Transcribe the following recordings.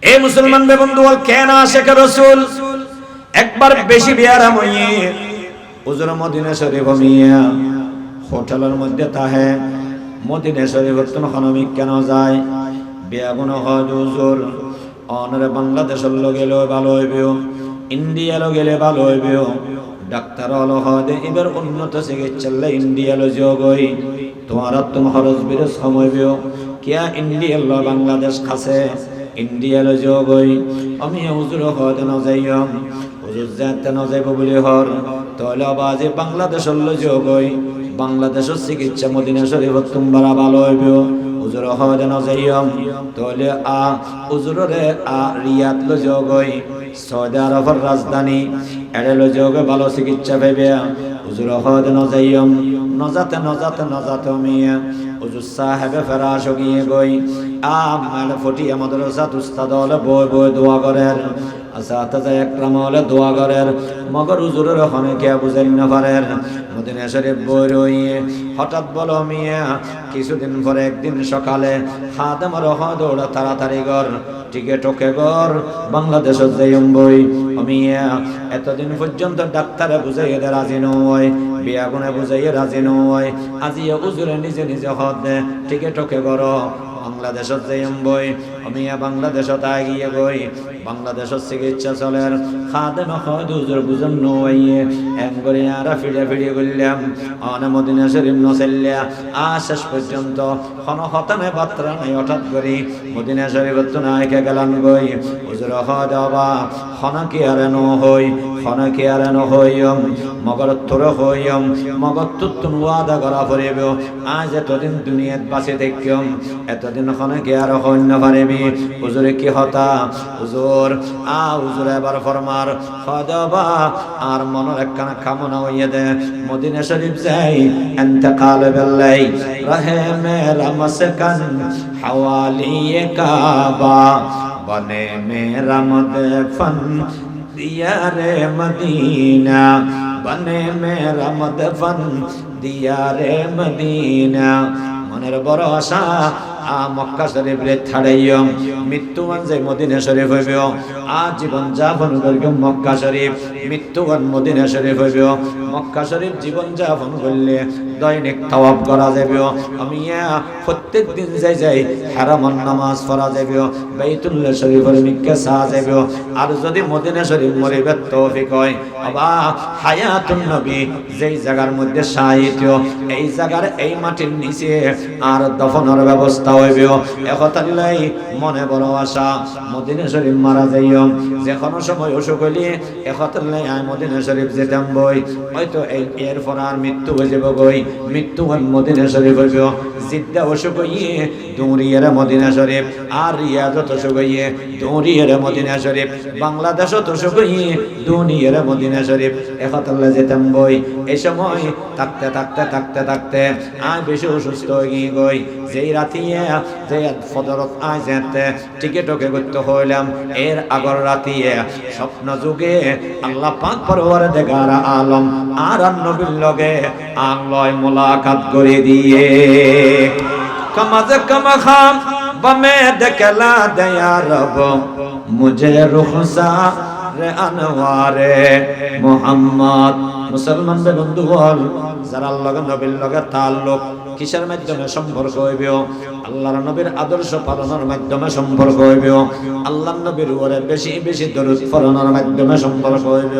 এ মুসলমান বে বন্ধু বল কেন আশিক রাসূল একবার বেশি বিয়ারাম হইয়ে হুজুর মদিনা শরীফ মিয়া হোটেলের মধ্যে তাহে মদিনা শরীফ তুন খানমি কেন যায় বিয়াগুন হয় হুজুর অনরে বাংলাদেশের গেলে ভালো হইবে ইন্ডিয়া গেলে ভালো হইবে ডাক্তার হলো হদে এবার উন্নত চিকিৎসা ইন্ডিয়া লো যোগই তোমার তুম খরচ বিরস সময় কিয়া ইন্ডিয়া লো বাংলাদেশ খাসে ইন্ডিয়া লো যোগই আমি হুজুর হদে না যাইম হুজুর যাতে না যাইব বলি হর তাহলে বাজে বাংলাদেশের লো যোগই বাংলাদেশের চিকিৎসা মদিনা শরীফ তোমরা ভালো হইবে হুজুর হদে না যাইম তাহলে হুজুরে রিয়াদ লো যোগই সৌদি আরবের রাজধানী এড়েলো যোগে ভালো চিকিৎসা পাইবে হুজুর হদে না যাইম নজাতে মিয়া হুজুর সাহেবে ফেরাশ গিয়ে গই আমাল ফটি মাদ্রাসা উস্তাদ হলে বই বই দোয়া করেন আসাতাজা একরাম হলে দোয়া করেন মগর হুজুরের ওখানে কে বুঝেন না পারেন মদিনা শরীফ বই রইয়ে হঠাৎ বলো মিয়া কিছুদিন পরে একদিন সকালে খাদেমর দৌড়া তাড়াতাড়ি ঘর টিকে ঘর বাংলাদেশের যাইম বই মিয়া এতদিন পর্যন্ত ডাক্তারে বুঝাইয়ে রাজি নয় বিয়াগুনে বুঝাইয়ে রাজি নয় আজিয়া হুজুরে নিজে নিজে হদ টিকে ঘর বাংলাদেশত যাইম বই মিয়া বাংলাদেশত গিয়ে গই বাংলাদেশত চিকিৎসা চলের খাদেম হুজুর বুঝন নইয়ে এম করে আর ফিরে গেলাম অনে মদিনা শরীফ নসেল্লা শেষ পর্যন্ত কোন হতানে বাত্রা নাই হঠাৎ করি মদিনা শরীফ তো নাইকে গেলাম গই হুজুর হদবা খনকি আর ন হইম মগর তোর হইম মগর তুন ওয়াদা করা পড়িব আজ এতদিন দুনিয়াত বাঁচে দেখিম এতদিন খনকি আর হইন পারিবি হুজুরে কি হতা হুজুর হুজুর এবার ফরমার হদবা আর মনের একখানা কামনা হইয়া দে মদিনা শরীফ যাই ইন্তেকাল বিল্লাই রহে মেরা মসকান হওয়ালি কাবা বনে মেরা মদফন দিয়ারে মদিনা বনে মেরা মদফন দিয়ারে মদিনা মনের বড় আশা মক্কা শরীফ রে ছাড়াইম মৃত্যুবান যে মদিনা শরীফ হইব জীবন যাপন করিব মক্কা শরীফ মৃত্যুবান মদিনা শরীফ হইব মক্কা শরীফ জীবন যাপন করলে দৈনিক তাওয়াফ করা যাবে আমি প্রত্যেক দিন যাই হারামান নামাজ পড়া যাবে বাইতুল্লাহ শরীফের মিক্কে সা যাবে আর যদি মদিনা শরীফ মরিবার তৌফিক হয় আবা হায়াতুন নবী যেই জায়গার মধ্যে শাহিত এই জায়গার এই মাটির নিচে আর দফনের ব্যবস্থা হইবে একতাল্লাই মনে বড় আশা মদিনা শরীফ মারা যাইম যে কোনো সময় অসুখ হইলে একতাল্লাই মদিনা শরীফ যেতাম বই হয়তো এরপর আর মৃত্যু হয়ে যাব গই মৃত্যু মদিনা শরীফ হইব জিদ্দা অসুখ হইয়ে দৌড়িয়ে মদিনা শরীফ আর রিয়াজত অসুখ হইয়ে দৌড়িয়ে মদিনা শরীফ বাংলাদেশত অসুখ হইয়ে দৌড়িয়ে মদিনা শরীফ একতাল্লাই যেতাম বই এই সময় থাকতে বেশি অসুস্থ হয়ে গিয়ে গই যেই রাতিয়ে যে ফজরত যেতে টিকেটকে করতে হইলাম এর আগর রাতিয়ে স্বপ্ন যুগে আল্লাহ পাক পরওয়ার দেগার আলম আর নবীর লগে আল্লাহ মুলাকাত করে দিয়ে কমাজে কমখাম বমে দেখলা দয়া রব মুঝে রুখসা রে আনওয়ারে মুহাম্মদ মুসলমান বন্ধু বল যারা আল্লাহর নবীর লগে তাল্লুক কিসের মাধ্যমে সম্পর্ক হইবে আল্লাহর নবীর আদর্শ পালনের মাধ্যমে সম্পর্ক হইবে আল্লাহর নবীর উপরে বেশি দরুদ পড়ানোর মাধ্যমে সম্পর্ক হইবে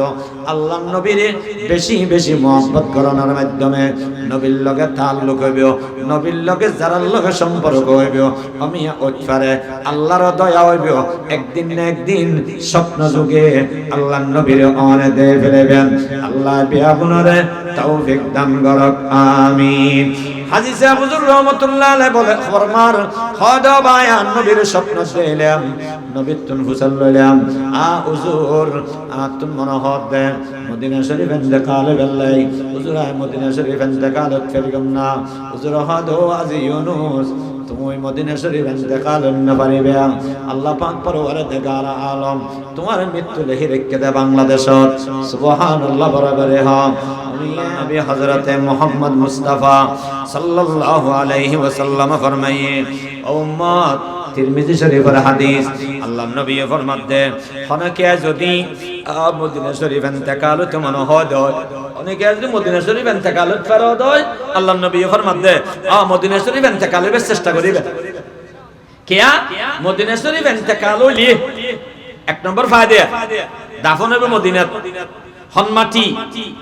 আল্লাহর নবীর বেশি মহব্বত করানোর মাধ্যমে নবীর লগে তাল্লুক হইবে নবীর লগে যারা লগে সম্পর্ক হইবে আমি ওইপারে আল্লাহর দয়া হইবে একদিন না একদিন স্বপ্ন যুগে আল্লাহর নবীর অনে দে ফেলবেন আল্লাহ বিয়াগুনরে তৌফিক দান করক আমিন হাজী সাহেব হুজুর রহমাতুল্লাহ আলাইহি বলে ফরমার খোদা বায়ান নবীর স্বপ্ন দেখলাম নবী তুন ফুসাল লইলাম হুজুর তুন মনোহর দে মদিনা শরীফ ইন্তেকাল বেলাই হুজুর মদিনা শরীফ ইন্তেকাল করিম না হুজুর হদো আজি ইউনুস তুমি মদিনা শরীফ ইন্তেকাল না পারিবে আল্লাহ পাক পরওয়ার দেগার আলম তোমার মৃত্যু লিখে রেখে দে বাংলাদেশত সুবহানাল্লাহ বরাবরে নবী হযরত মুহাম্মদ মুস্তাফা সাল্লাল্লাহু আলাইহি ওয়াসাল্লাম ফরমায়ে ও উম্মত তিরমিজি শরীফের হাদিস আল্লাহর নবী ফরমাতে অনেকে যদি মদিনা শরীফ ইন্তেকাল তো মনে হয় অনেকে যদি মদিনা শরীফ ইন্তেকাল ফেরত হয় আল্লাহর নবী ফরমাতে মদিনা শরীফ ইন্তেকালের চেষ্টা করিবে কিয়া মদিনা শরীফ ইন্তেকাল হইলে এক নম্বর ফায়দা দাফন হবে মদিনাত হন মাটি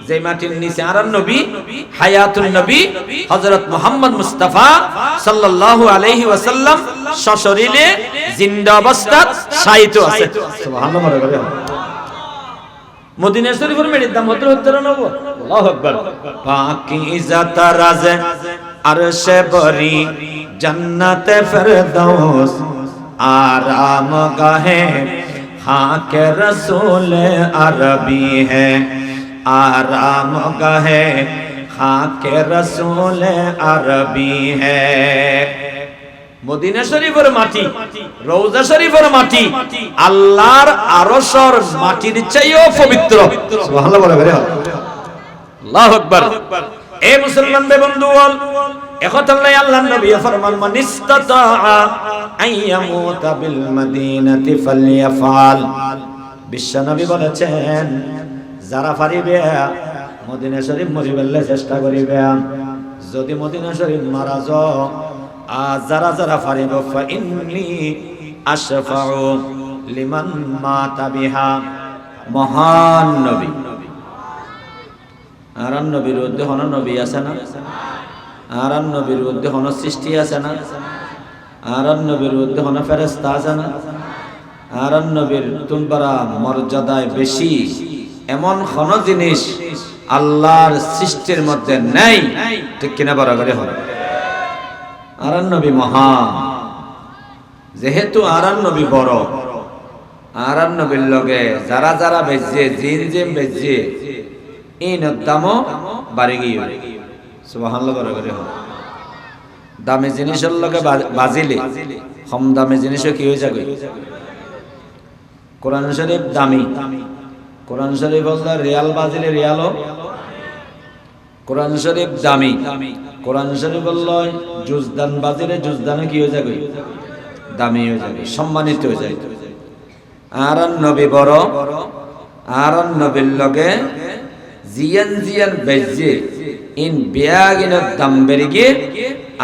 যে মাটির নিচে আরান নবী হায়াতুন নবী হযরত মুহাম্মদ মুস্তাফা সাল্লাল্লাহু আলাইহি ওয়াসাল্লাম সশরীরে জিন্দা অবস্থায় শায়িত আছে সুবহানাল্লাহ বলে মদিনা শরীফের মেডির দাম হতে হতে নব আল্লাহু আকবার পাকিজা তারাজ আরশে বরি জান্নাতে ফেরদৌস आराम गाहे हाँ के रसूल अरबी है आराम गाहे हाँ के रसूल अरबी है মদিনা শরীফের মাটি রওজা শরীফের মাটি আল্লাহর আরশের মাটির চাইও পবিত্র সুবহানাল্লাহ বলে আল্লাহু আকবার এ মুসলমান বন্ধুগণ একতাল্লাহ আল্লাহর নবী ফরমান মান ইসতাতা আইয়ামুতা বিল মদিনাতি ফালইয়াফআল বিশ্ব নবী বলেছেন যারা পারিবে মদিনা শরীফ মরিবেলে চেষ্টা করিবে যদি মদিনা শরীফ মারা যায় যারা যারা পারিবে ফা ইন্নী আশফাউ লিমান মাতা বিহা মহান নবী আরান নবীর মধ্যে হন নবী আছে না আরান নবীর মধ্যে হন সৃষ্টি আছে না আরান নবীর মধ্যে হন ফেরেশতা আছে না আরান নবীর তুমবারা মর্যাদায় বেশি এমন কোন জিনিস আল্লাহর সৃষ্টির মধ্যে নাই ঠিক কিনা বরাবরই হয় আরান নবী মহান যেহেতু আরান নবী বড় আরান নবীর লগে যারা যারা বেজে জিন জিম বেজে ইন দামও বাড়ি গিয়ে সুবহানাল্লাহ বরাবরই হয় দামি জিনিসের লগে বাজিলে কম দামি জিনিসও কি হয়ে যাবে কোরআন শরীফ দামি কোরআন শরীফ বলতে রিয়াল বাজিলে রিয়ালও কোরআন শরীফ দামি কোরআন শরীফ বললো জুজদান বাজিলে জুজদানে কি হয়ে যাবে দামি হয়ে যাবে সম্মানিত হয়ে যাবে আরান নবী বড় আরান নবীর লগে জিয়ান জিয়ান বেজে ইন বিয়াগিন দাম বেরিগে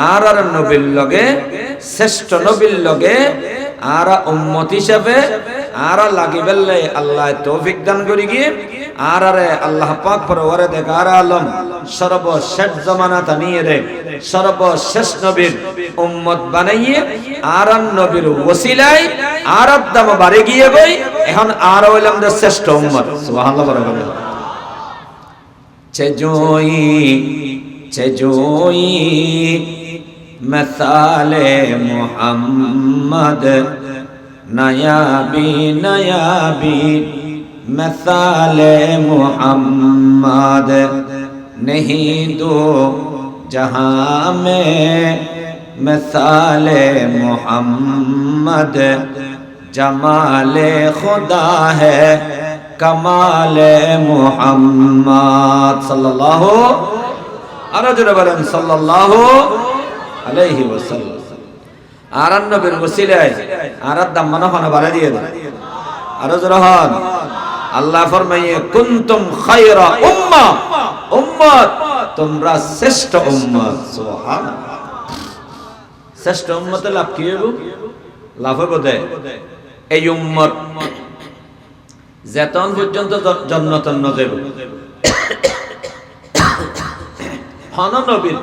আর নবীর লগে শ্রেষ্ঠ নবীর লগে আর উম্মত হিসাবে আর লাগিবেলে আল্লাহ তৌফিক দান করি গিয়ে আর আল্লাহ পাক পরওয়ারে দেখার আলম সর্বশেষ জামানা তানিয়ে রে সর্বশেষ নবীর উম্মত বানাইয়ে আর নবীর ওসিলায় আর দাম বাড়ে গিয়ে গই এখন আর হইলাম শ্রেষ্ঠ উম্মত সুবহানাল্লাহ বরাবর চজোই মসালে মুহাম্মদ নয়াবি মসালে মুহাম্মদ नहीं दो जहां में मसाले मुहम्मद जमाले खुदा है कमाले मुहम्मद सल्लल्लाहु अलैहि वसल्लम आरान नबीर वसीलाয় आरार दाम মনে হয় বাড়া দিয়ে দেন আর জরহান আল্লাহ ফরমায়ে কুনতুম খায়রা উম্মাত তোমরা শ্রেষ্ঠ উম্মত সুবহানাল্লাহ শ্রেষ্ঠ উম্মতে লাভ কি হইব লাভ হবে দে এই উম্মত যেতন পর্যন্ত জান্নাতের ন যাইব হন নবীর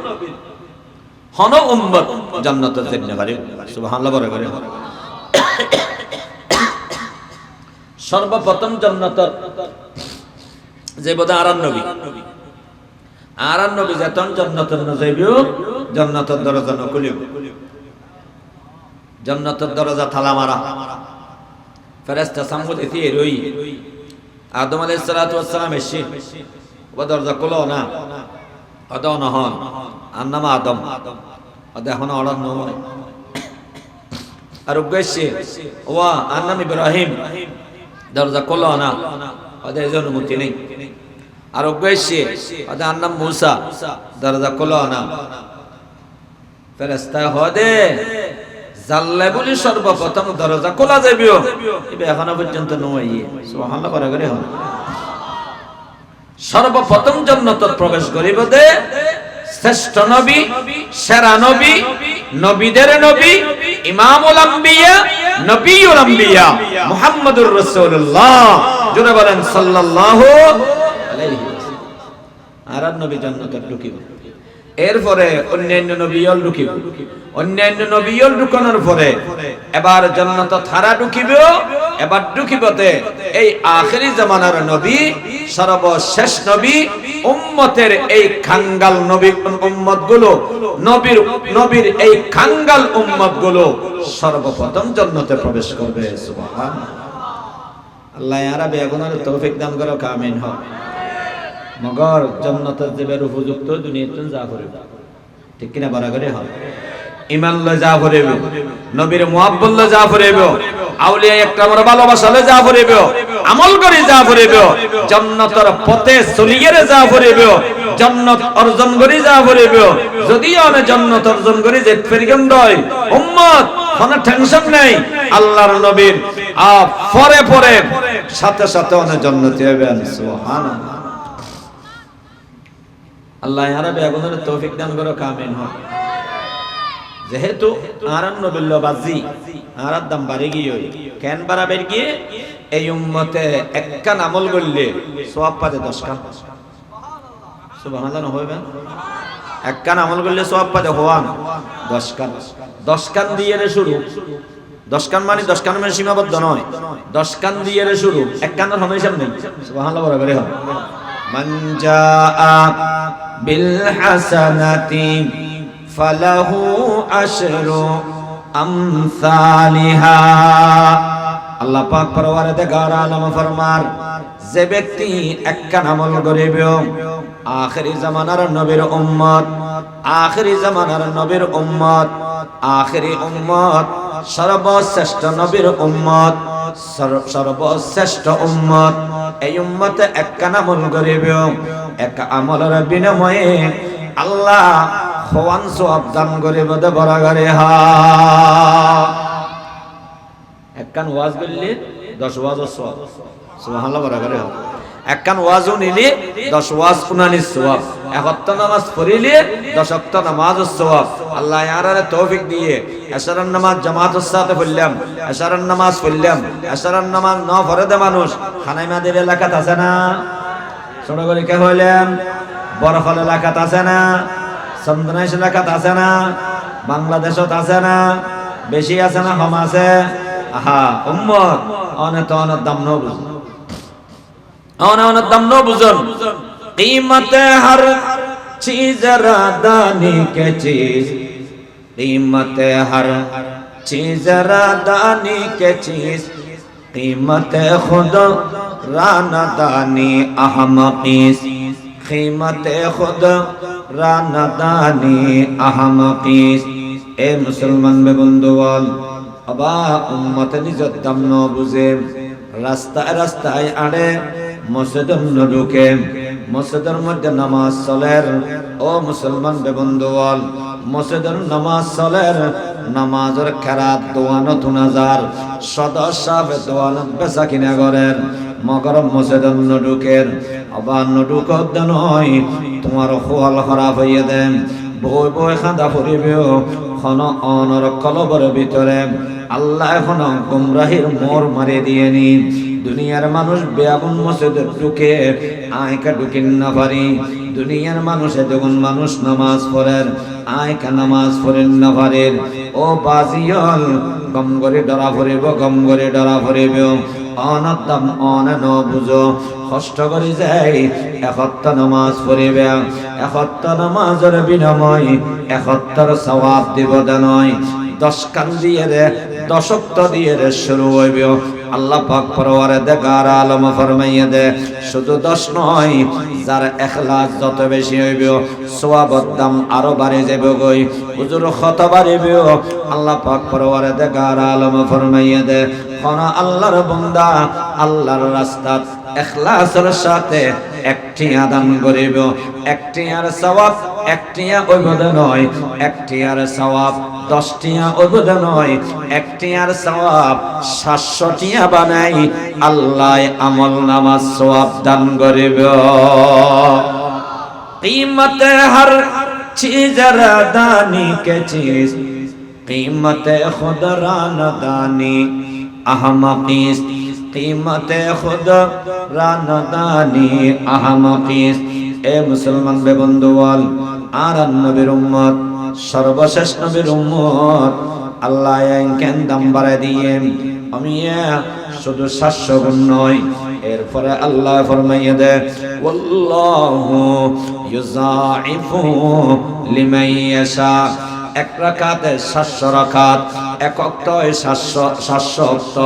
হন উম্মত জান্নাতের জন্য পারিব সুবহানাল্লাহ বলে করে সর্বপ্রথম জান্নাতের যে বদা আরান নবী যেতন জান্নাতের ন যাইব জান্নাতের দরজা ন খুলিব জান্নাতের দরজা তালা মারা ফেরেশতা সামুদ এতি রই আদম আলাইহিস সালাতু ওয়াস সালাম এসে ও দরজা খুলো না আদম নহন আর নাম আদম আদে এখন অর্ডার নয় আর উগেছে ওয়া আর নাম ইব্রাহিম দরজা খুলো না আদে এজন মুতি নেই আর উগেছে আদে আর নাম মুসা দরজা খুলো না ফেরেশতা হদে জাল্লা বলি সর্বপ্রথম দরজা খোলা যাইবেও এবে এখনো পর্যন্ত নয় সুবহানাল্লাহ করে করে হয় সর্বপ্রথম জান্নাতে প্রবেশ করিব দে শ্রেষ্ঠ নবী সেরা নবী নবীদের নবী ইমামুল আম্বিয়া নবিয়ুল আম্বিয়া মুহাম্মদুর রাসূলুল্লাহ জোরে বলেন সাল্লাল্লাহু আলাইহি ওয়াসাল্লাম আর নবী জান্নাতে ঢুকিব এরপরে অন্যান্য নবীও ঢুকিব অন্যান্য নবীও ঢুকানোর পরে এবার জান্নাত থারা ঢুকিব এবার ঢুকিবতে এই আখেরি জামানার নবী সর্বশেষ নবী উম্মতের এই খাঙ্গাল নবী উম্মতগুলো নবীর এই খাঙ্গাল উম্মতগুলো সর্বপ্রথম জান্নাতে প্রবেশ করবে সুবহানাল্লাহ আল্লাহ আরবে আগুনের তৌফিক দান করো আমিন হ মগর জান্নাতের যাবার উপযুক্ত দুনিয়াতে যা করবে ঠিক কিনা বরাবরই হয় ঈমান লয় যা করবে নবীর মুহাব্বত লয় যা করবে আউলিয়া একরামের ভালোবাসা লয় যা করবে আমল করে যা করবে জান্নাতের পথে চলিয়ে যা করবে জান্নাত অর্জন করে যা করবে যদি আমি জান্নাত অর্জন করি যে পর্যন্ত উম্মত কোনো টেনশন নাই আল্লাহর নবীর পরে পরে সাথে সাথে অনেক জান্নাতি হবেন সুবহানাল্লাহ আল্লাহ আরবে আগুনের তৌফিক দান করো আমিন হ যেহেতু আরান নবিল্ল বাজি আরার দাম বাড়ি গিয়ে কেন বাড়াবের গিয়ে এই উম্মতে একখান আমল করলে সওয়াব পাবে 10 কান সুবহানাল্লাহ হইবে একখান আমল করলে সওয়াব পাবে হওয়ান 10 কান দিয়ে শুরু 10 কান মানে 10 কান মানে সীমাবদ্ধ নয় 10 কান দিয়ে শুরু এক কানের হমেশা নেই সুবহানাল্লাহ বরাবর হয় মান জাআ বিল হাসানাতি ফালাহু আশরু আমসালিহা আল্লাহ পাক পরওয়ারদিগার আলম ফরমান যে ব্যক্তি একখান আমল করিবে আখেরি জামানার নবীর উম্মত আখেরি জামানার নবীর উম্মত আখেরি উম্মত সর্বশ্রেষ্ঠ নবীর উম্মত সর্বশ্রেষ্ঠ উম্মত এই উম্মতে একখান আমল করিবে এক আমলের বিনিময়ে আল্লাহ খওয়ান সওয়াব দান করিবে দে বরাবরে হা একখান ওয়াজ করলে 10 ওয়াজের সওয়াব সুবহানাল্লাহ বরাবরে হা একখান ওয়াজও নিলে 10 ওয়াজ শুনানির সওয়াব এক ওয়াক্ত নামাজ পড়িলে 10 ওয়াক্ত নামাজের সওয়াব আল্লাহ ইয়ারারে তৌফিক দিয়ে এশারার নামাজ জামাতের সাথে পড়লাম এশারার নামাজ পড়লাম এশারার নামাজ ন ফরদে মানুষ খানাইমাদের এলাকাত আছে না ছোট করে কে হইলাম বরফল এলাকাত আছে না চন্দনাইশ এলাকাত আছে না বাংলাদেশত আছে না বেশি আছে না কম আছে আহা উম্মত অনেক অনেক দাম ন বুঝুন অনেক দাম ন বুঝুন कीमत हर चीज रादानी के चीज कीमत हर चीज रादानी के चीज कीमत खुद रानादानी अहमकीस कीमत खुद रानादानी अहमकीस ए मुसलमान में बंधुवाल अबा उम्मत निजत दम न बुझे रास्ता रास्ताय आड़े मस्जिद न ढुके মসজিদের মধ্যে নামাজ চলের ও মুসলমান বেবন্ধুওয়াল মসজিদের নামাজ চলের নামাজের খেরাত দোয়ানত নাজার সদস্য দোয়ানত বেচা কিনা করেন মগর মসজিদের নডুকের আবার নডুকত নয় তোমার খোয়াল খারাপ হইয়ে দেন বই বই খাঁদা ফুরিবেও খন অনর কলবর ভিতরে আল্লাহ এখন গুমরাহির মোর মারি দিয়ে নি দুনিয়ার মানুষ বেয়াগুন মসজিদে ঢুকে আয়কা ঢুকিন না পারি দুনিয়ার মানুষে যখন মানুষ নামাজ পড়েন আয়কা নামাজ পড়েন না পারেন ও বাজিয়ল গম করে ডরা ভরিব গম করে ডরা ভরিব অনদাম অন ন বুঝো কষ্ট করে যাই একত্র নামাজ পড়িবে একত্র নামাজের বিনিময় একত্র সওয়াব দিব নয় 10 কান দিয়ে রে 10 ওয়াক্ত দিয়ে রে শুরু হইবে আল্লাহ পাক পরওয়ারদিগার আলম ফরমাইয়া দে শুধু 10 নয় যার ইখলাস যত বেশি হইবে সওয়াবের দাম আরো বাড়ে যাবে গই হুজুর কত বাড়িবে আল্লাহ পাক পরওয়ারদিগার আলম ফরমাইয়া দে কোন আল্লাহর বান্দা আল্লাহর রাস্তাত ইখলাসের সাথে একটি আদান করিব একটি আর সওয়াব একটি আর ওইবদ নয় একটি আর সওয়াব 10 টিয়া ওজুদ নয়, 1 টিয়ার সওয়াব 700 টিয়া বানাই আল্লাহ আমল নামাজ সওয়াব দান করিবে। कीमत हर चीज दानी के चीज, कीमत खुद रानदानी अहमकीस, कीमत खुद रानदानी अहमकीस। ए मुसलमान बे बंधुवाल আর নবীর উম্মত, সর্বশেষ নবীর উম্মত, আল্লাহ কেন দাম বাড়ায় দিয়ে আমি শুধু 700 গুণ নয়, এরপরে আল্লাহ ফরমাইয়া দেয় ওয়াল্লাহু ইউযাইফু লিমান ইয়াশা। 1 রাকাতে 700 রাকাত, 1 ওয়াক্তে 700 ওয়াক্ত,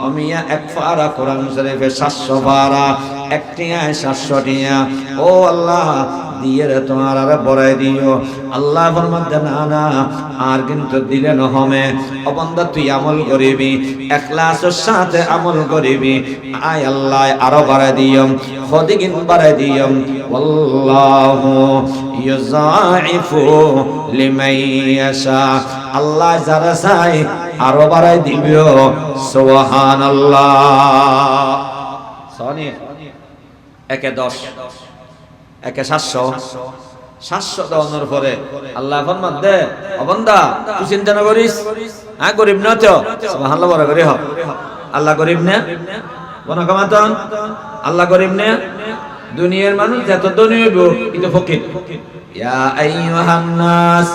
আমি 1 পারা কোরআন শরীফে 700 পারা, 1 টিয়ায় 700 টিয়া। ও আল্লাহ দিয়ে রে তোমার আর বড়াই দিও। আল্লাহ ফরমাতে না না আর কিন্তু দিলে না হবে। ও বান্দা তুই আমল করিবি, ইখলাসের সাথে আমল করিবি, আয় আল্লাহ আরো বাড়াই দিও, খদিগিন বাড়াই দিও। ওয়াল্লাহু ইউযাইফু লিমান ইয়াশা, আল্লাহ যারা চায় আরো বাড়াই দিবেও। সুবহানাল্লাহ। সনি একে 10, একে 700 দেওয়ানোর পরে আল্লাহ ফরমান দে ও বান্দা তুই চিন্তা না করিস, হ্যাঁ গরিব না তো, সুবহানাল্লাহ বড় করে হ। আল্লাহ গরিব না বনা কামাতন, আল্লাহ গরিব না। দুনিয়ার মানুষ যত ধনী হইব কিন্তু ফকির। ইয়া আইয়ুহান নাস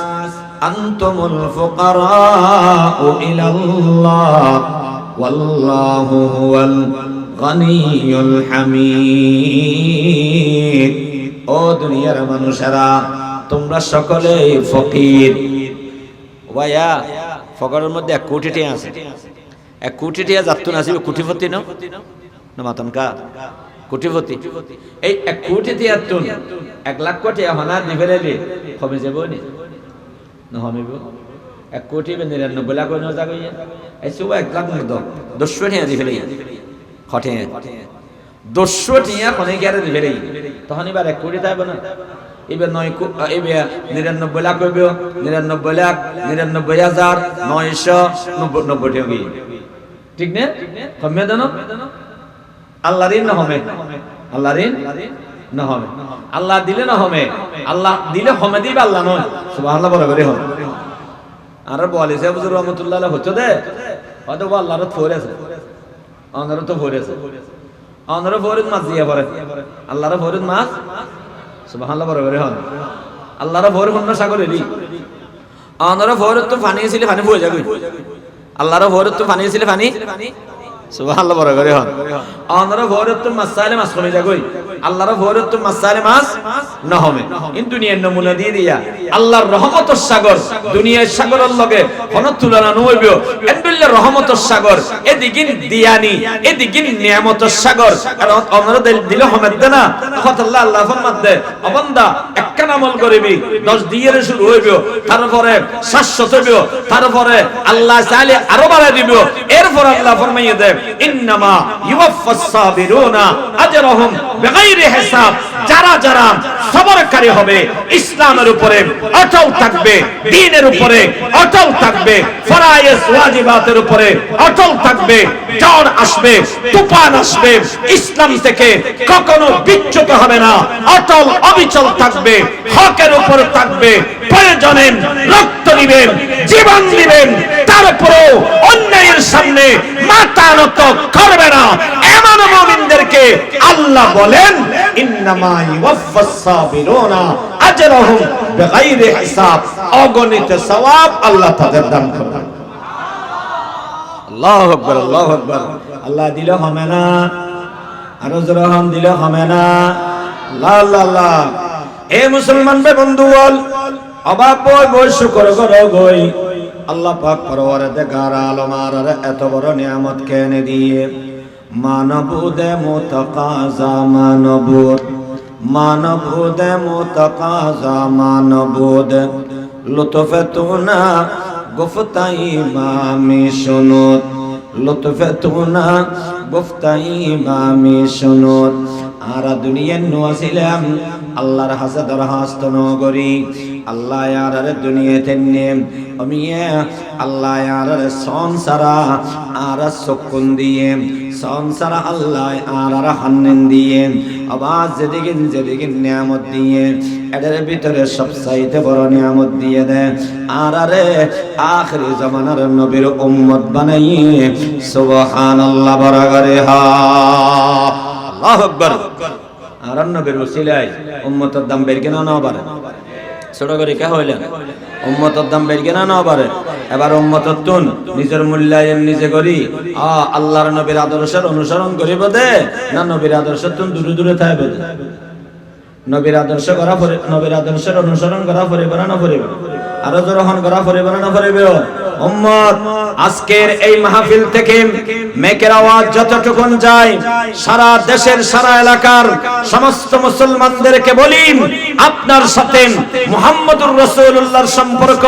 আনতুমুল ফুকারাউ ইলাল্লাহ ওয়াল্লাহু হুয়াল গনিয়ুল হামিদ। ও দুনিয়ার মানুষেরা তোমরা সকলেই ফকির। ভাইয়া ফকরের মধ্যে 1 কোটি টাকা আছে, 1 কোটি টাকা যাত্তুন আছে কোটিপতি না মাতনকা কোটিপতি। এই 1 কোটি টাকা তুন 1 লাখ কোটি হনা দিবেলে কমে যাব না হমিব। 1 কোটি 99 লাখ হয়ে যাবে, এই সব 1 লাখ মতো 200 টাকা দিবেলে খটে 200 টাকা কোনে গেরে দিবেলে, তখন এবার 1 কোটি থাকবে না। এবার 99 লাখ হইব, 99 লাখ 99,990 টাকা, ঠিক না? কমে দেন আল্লাহ ঋণ না হবে, আল্লাহ ঋণ না হবে, আল্লাহ দিলে না হবে, আল্লাহ দিলে হবে দিবে, আল্লাহ নয়। সুবহানাল্লাহ বড় করে হবে। আর বলেছে হুজুর রহমাতুল্লাহ আলাইহি হচ্ছে দে হয়তো আল্লাহর ফোরেছে, আনারও তো ফোরেছে, আনারও ফোরেজ মাছ দিয়া পড়ে, আল্লাহর ফোরেজ মাছ। সুবহানাল্লাহ বড় করে হবে। আল্লাহর ফোরেজ অন্য সাগরে রি, আনারও ফোরেজ তো পানি ছিল, পানি বয়ে যাবে। আল্লাহর ফোরেজ তো পানি ছিল, পানি। সুবহানাল্লাহ বড় করে হন। আনারও ফোরেজ তো মাছ চাইলে মাছ কমে যাবে, আল্লাহর ফোরেজ তো মাছ চাইলে মাছ না হবে। কিন্তু দুনিয়ার নমুনা দিয়ে দিয়া আল্লাহর রহমতের সাগর, দুনিয়ার সাগরের লগে কোন তুলনা নইব। আলহামদুলিল্লাহ রহমতের সাগর, এদিকে দিয়ানি, এদিকে নিয়ামতের সাগর। আর আমরা দিলে হমেদ দে না কথা আল্লাহ আল্লাহ ফরমাত দে ও বান্দা একখান আমল করিবি 10 দিয়ে শুরু হইব, তারপরে 700 হইব, তারপরে আল্লাহ চাইলে আরো বাড়ায় দিব। এরপর আল্লাহ ফরমাইয়ে দে ইন্নামা ইউওয়াফাস সাবিরুনা আজরাহুম বিগাইরি হিসাব। যারা যারা সবরকারী হবে, ইসলামের উপরে অটল থাকবে, দ্বীনের উপরে অটল থাকবে, ফরায়েজ ওয়াজিবাতের উপরে অটল থাকবে, ঝড় আসবে, তুফান আসবে, ইসলাম থেকে কখনো বিচ্যুত হবে না, অটল অবিচল থাকবে, হকের উপর থাকবে, প্রয়োজনে রক্ত দিবেন, জীবন দিবেন, তারপরেও অন্যায়ের সামনে মাথা নত করবে না। এমন মুমিনদেরকে আল্লাহ বলেন ইন্নামা ইউওয়াফাস সাবিরুনা আজরাহুম বিগাইরি হিসাব। অগণিত সওয়াব আল্লাহ তাদের দান করবেন। আল্লাহু আকবার, আল্লাহু আকবার। আল্লাহ দিলে হবে না, আর জরহান দিলে হবে না। আল্লাহ আল্লাহ আল্লাহ। এ মুসলমান বে বন্ধু বল অবাক বই শুকর করো গই। আল্লাহ পাক পরওয়ারদিগার আলম আর এত বড় নিয়ামত কেনে দিয়ে মানবুদে মুতাকাজা মানবুদ, মানবুদে মুতাকাজা মানবুদ, লুতফে তুনা গুফতাই ইমামি শুনুত, লুতফে তুনা গুফতাই ইমামি শুনুত। আর দুনিয়ার নোয়াছিলাম আল্লাহর হাসে দরখাস্ত নগরী, আল্লাহ ইয়ারে দুনিয়াতে নেম অমিয়া আল্লাহ ইয়ারে সংসারা আর সুকুন দিয়ে সংসারা আল্লাহ আর হান্নেন দিয়ে আওয়াজ যেদিকে নিয়ামত দিয়ে এদের ভিতরে সবচাইতে বড় নিয়ামত দিয়ে দেয় আর আরে আখিরি জামানার নবীর উম্মত বানাইয়ে সুবহানাল্লাহ বড় করে হা আল্লাহু আকবার আর নবীর ওসিলায় উম্মতের দাম বের কেন না পারে ছোট করে কে হইলেন উম্মতের দাম বের কেন না পারে এবার উম্মতের তুন নিজের মূল্যায়ন নিজে করি আল্লাহর নবীর আদর্শের অনুসরণ করিব দে না নবীর আদর্শের তুন দূরে দূরে থাকবে নবীর আদর্শ করা নবীর আদর্শের অনুসরণ করা পরিবে না পরিবে আরো জোরহন করা পরিবে না পরিবে উম্মত আজকের এই মাহফিল থেকে মেকের আওয়াজ যতটুকুন যায় সারা দেশের সারা এলাকার সমস্ত মুসলমানদেরকে বলি আপনার সাথে মুহাম্মদুর রাসূলুল্লাহর সম্পর্ক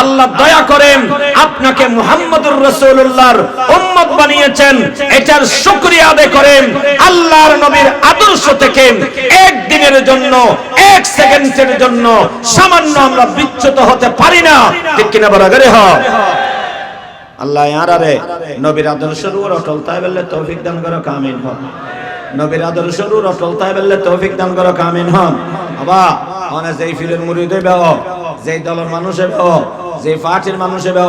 আল্লাহ দয়া করেন আপনাকে মুহাম্মদুর রাসূলুল্লাহর উম্মত বানিয়েছেন এটার শুকরিয়া আদায় করেন আল্লাহর নবীর আদর্শ থেকে এক দিনের জন্য এক সেকেন্ডের জন্য সামান্য আমরা বিচ্যুত হতে পারি না ঠিক কিনা বলা করে হয় আল্লাহ ইয়ারারে নবীর আদর্শের উপর অটল তাই বললে তৌফিক দান করো আমিন হন নবীর আদর্শের উপর অটল তাই বললে তৌফিক দান করো আমিন হন বাবা মানে যেই ফিলের মুরিদ হইবে যেই দলের মানুষ হইবে যে পার্টির মানুষ হইবে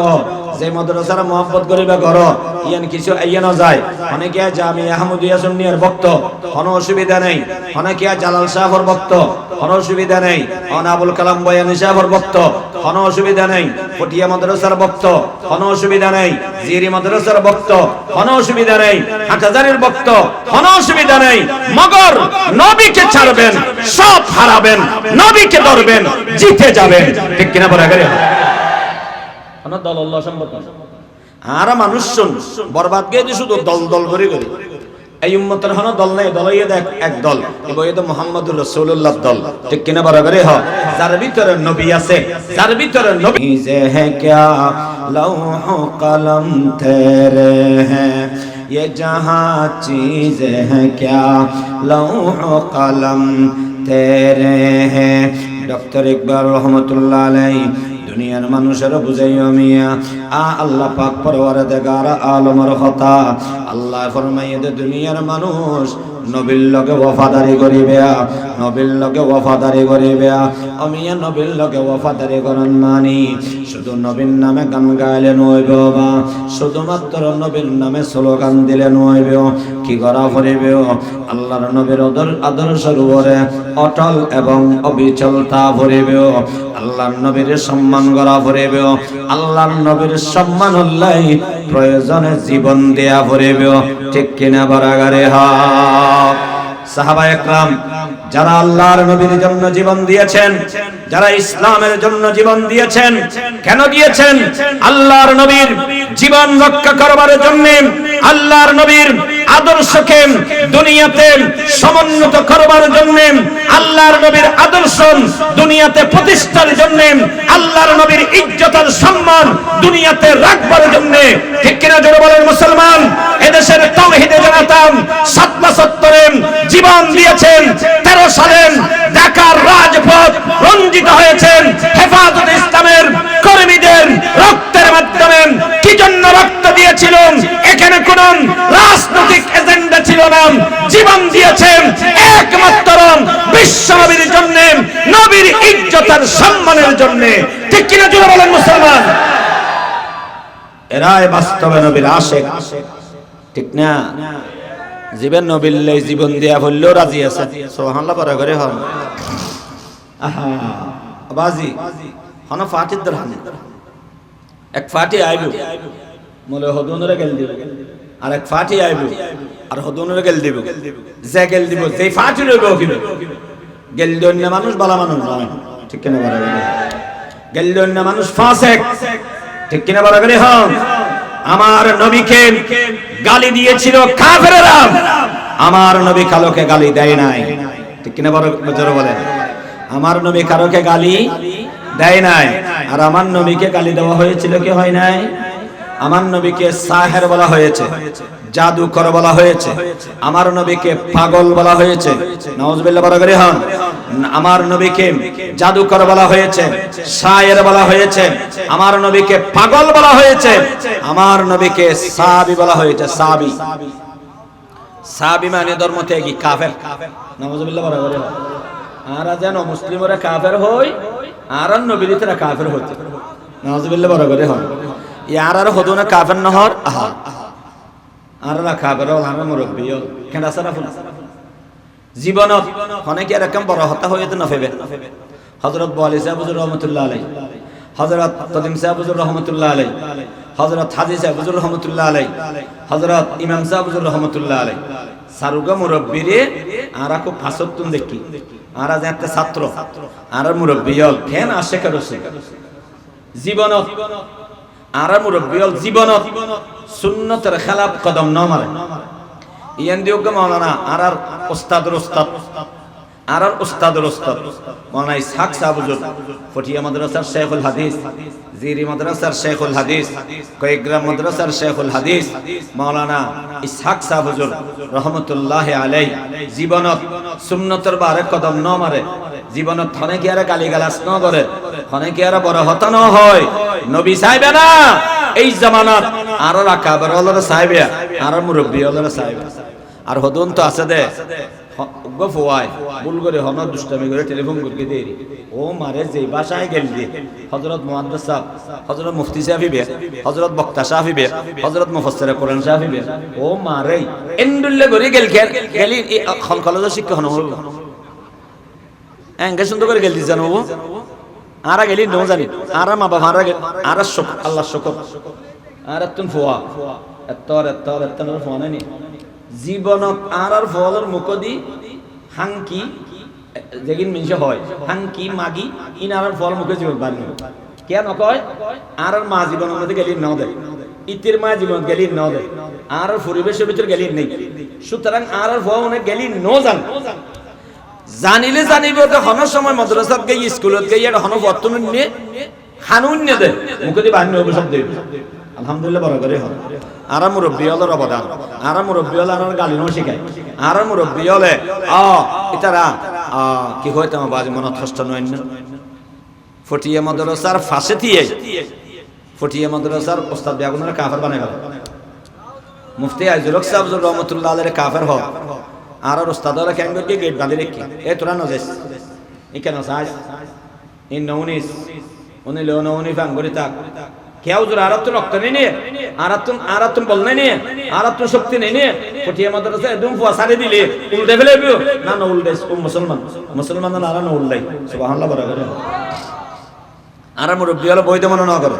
যে মাদ্রাসার মহব্বত করিবে করো ইয়ান কিছু আইয়া না যায় অনেকে জামি আহমদিয়া সুন্নিয়ার ভক্ত কোনো অসুবিধা নেই অনেকে জালাল শাহর ভক্ত কোনো অসুবিধা নেই আবুল কালাম বয়ানী শাহর ভক্ত কোনো অসুবিধা নেই পটিয়া মাদ্রাসার ভক্ত কোনো অসুবিধা নেই জিরি মাদ্রাসার ভক্ত কোনো অসুবিধা নেই হাটহাজারীর ভক্ত কোনো অসুবিধা নেই মগর নবীকে ছাড়বেন সব হারাবেন নবীকে ধরবেন জিতে যাবেন ঠিক কিনা বলা গেল কোন দল আল্লাহ সম্পর্ক আর মানুষ শুন বরবাদ গিয়ে শুধু দল দল করে করে এই উম্মতের হন দল নাই দল এক দল এবং এটা মুহাম্মদুর রাসূলুল্লাহ দল ঠিক কিনা বরাবর হ যার ভিতরে নবী আছে যার ভিতরে নবী যে হ্যাঁ क्या लौह कलम तेरे हैं ये जहां चीज़ें हैं क्या लौह कलम तेरे हैं डॉक्टर इकबाल रहमतुल्लाह अलैहि দুনিয়ার মানুষের বুঝাইও মিয়া আল্লাহ পাক পরওয়ারদিগার আলমের কথা আল্লাহ ফরমাইয়ে দে দুনিয়ার মানুষ নবীর লগে ওয়াফাদারি করিবে নবীর লগে ওয়াফাদারি করিবে আমিয়া নবীর লগে ওয়াফাদারি করন মানি শুধু নবীর নামে গান গাইলে নইবে বা শুধুমাত্র নবীর নামে স্লোগান দিলে নইবে কি করা পড়িবে আল্লাহর নবীর আদর্শের উপরে অটল এবং অবিচলতা পড়িবে আল্লাহর নবীর সম্মান করা পড়িবে আল্লাহর নবীর সম্মান হলাই প্রয়োজনে জীবন দেয়া পড়িবে ঠিক কিনা বরাবরে হক সাহাবায়ে একরাম যারা আল্লাহর নবীর জন্য জীবন দিয়েছেন যারা ইসলামের জন্য জীবন দিয়েছেন কেন দিয়েছেন আল্লাহর নবীর জীবন রক্ষা করবার জন্য আল্লাহর নবীর আদর্শকে দুনিয়াতে সমুন্নত করবার জন্য আল্লাহর নবীর আদর্শ দুনিয়াতে প্রতিষ্ঠার জন্য আল্লাহর নবীর ইজ্জত আর সম্মান দুনিয়াতে রাখবার জন্য ঠিক কিনা জোরে বলেন মুসলমান এদেশের তাওহীদে জনতা ৭৭ জীবন দিয়েছেন ১৩ সালে ঢাকার রাজপথ রঞ্জিত হয়েছেন হেফাজত ইসলামের কর্মীদের রক্তের মাধ্যমে কি জন্য রক্ত দিয়েছিল এখানে কোন রাজনৈতিক এজেন্ডা ছিল না জীবন দিয়েছেন একমাত্র বিশ্বনবীর জন্য নবীর ইজ্জত আর সম্মানের জন্য ঠিক কিনা জোরে বলেন মুসলমান এরাই বাস্তবে নবীর আশিক ঠিক না জীবন নবীর জীবন দেয়া বললেও রাজি আছে সুবহানাল্লাহ পড়া করে হন আহা বাজি হন ফাটিদ দরহান এক ফাটি আইবো মলে হদুনরে গেল দিব আর এক ফাটি আইবো আর হদুনরে গেল দিব যে গেল দিব যেই ফাটি রইব কিবে গেল দন্য মানুষ বালা মানুষ নয় ঠিক কিনা বলা গেল গেল দন্য মানুষ ফাসিক ঠিক কিনা বলা গেল হন আমার নবীকে গালি দিয়েছিল কাফেররা আমার নবী কালোকে গালি দেয় নাই ঠিক কিনা বড় জোরে বলেন আমার নবী কারোকে গালি দেয় নাই আর আমার নবীকে গালি দেওয়া হয়েছিল কি হয় নাই আমার নবীকে সাহের বলা হয়েছে জাদুকর বলা হয়েছে আমার নবীকে পাগল বলা হয়েছে নাউজুবিল্লাহ বলা করে হন আমার নবীকে জাদুকর বলা হয়েছে, শায়ের বলা হয়েছে, আমার নবীকে পাগল বলা হয়েছে, আমার নবীকে সাবি বলা হয়েছে। সাবি, সাবি মানে ধর্ম ত্যাগী, কাফের। নাউজুবিল্লাহ বলা করে আর যেন মুসলিমরা কাফের হই আর নবীরা কাফের হইতে। নাউজুবিল্লাহ বলা করে হয় ইয়ার আর হদুনা কাফের নহর আহা আর না কাফের হল আর মুরব্বী হল কেন সারা ফুল জীবনত অনেকে এরকম বড় হত্যা হইতে না ফেবে। হযরত বলি সাহেব হুজুর রহমাতুল্লাহ আলাইহি, হযরত কদিম সাহেব হুজুর রহমাতুল্লাহ আলাইহি, হযরত হাজী সাহেব হুজুর রহমাতুল্লাহ আলাইহি, হযরত ইমাম সাহেব হুজুর রহমাতুল্লাহ আলাইহি সারুগা মুরব্বিরে আরা খুব ফাসতুন দেখি আরা যাতে ছাত্র আর মুরব্বী হল কেন আশেক রাসূল জীবনত আর মুরব্বী হল জীবনত সুন্নতের খেলাফ কদম ন মারে। ইয়ান দিওগ মাওলানা আর উস্তাদুর উস্তাদ আর উস্তাদুর উস্তাদ মাওলানা ইসহাক সাহেব হুজুর ফটিয়া মাদ্রাসার শেখুল হাদিস, জিরি মাদ্রাসার শেখুল হাদিস, কয়েকগ্রাম মাদ্রাসার শেখুল হাদিস মাওলানা ইসহাক সাহেব হুজুর রহমাতুল্লাহি আলাইহি জীবনত সুন্নতের বারে কদম ন মারে। জীবনত থনে কি আর গালিগালাজ ন করে, থনে কি আর বড় হতা ন হয়। নবী সাহেবে না এই জামানাত আর রাকাবার হলর সাহেবে আর মুরব্বী হলর সাহেবে আর হদুন তো আছে দে গফওয়াই ভুল করে হন দুষ্টামি করে টেলিফোন করে দেরি ও মারে যেই বাসায় গেল দি হযরত মুহাদ্দিস সাহেব, হযরত মুফতি সাহেব বে, হযরত বক্তা সাহেব বে, হযরত মুফাসসির কোরআন সাহেব বে ও মারে এন্ডুল্লে করে গেল গেলি খন কলেজ শিক্ষা হন হল এঙ্গে সুন্দর করে গেল দি জানো আরা গেলি নো জানি আরা মা বাবা আরা আরা শুকর আল্লাহ শুকর আর তুন ফুয়া এতর এতর এতর ফুয়া নাই জীবনত আর ফলর মুকদি হাঙ্কি যেগিন মিনসে হয় হাঙ্কি মাগি ইন আর ফল মুখে জীবন বানি কেন কয় আর মা জীবনের মধ্যে গেলি ন দেয় ইতির মা জীবন গেলি ন দেয় আর পরিবেশের ভিতর গেলি নেই। সুতরাং আর ফল অনেক গেলি ন জান জানিলে জানিব যে হন সময় মাদ্রাসাত গই স্কুলত গই আর হন বর্তমান নিয়ে খানুন নিয়ে দেয় মুখে দিয়ে বানি হবে সব দেব আলহামদুলিল্লাহ বড় করে হয়। আর মুরব্বী হলের অবদান আর মুরব্বী হলে আর গালি ন শিখায় আর মুরব্বী হলে ইতারা কি হয় তোমার বাজি মনত কষ্ট নয় না। ফটিয়া মাদ্রাসার ফাঁসে দিয়ে ফটিয়া মাদ্রাসার ওস্তাদ বেগুনের কাফের বানাই গেল। মুফতি আইজুল হক সাহেব রহমাতুল্লাহ আলাইহি কাফের হল আর ওস্তাদরা কেন করে গেট বাঁধে রেখে এ তোরা নজেস ই কেন সাজ ইন নউনিস উনি লো নউনি ফাঙ্গরি তাক কেউ জোর আর তো রক্ত নেই নিয়ে আর তুমি বল নাই নিয়ে আর তো শক্তি নেই নিয়ে ফটিয়া মাদ্রাসা একদম ফুয়া সারি দিলে উল্টে ফেলে না না উল্টে মুসলমান না আর না উল্টাই সুবহানাল্লাহ বরাবর আর মুরব্বী হলো বৈধ মনে না করে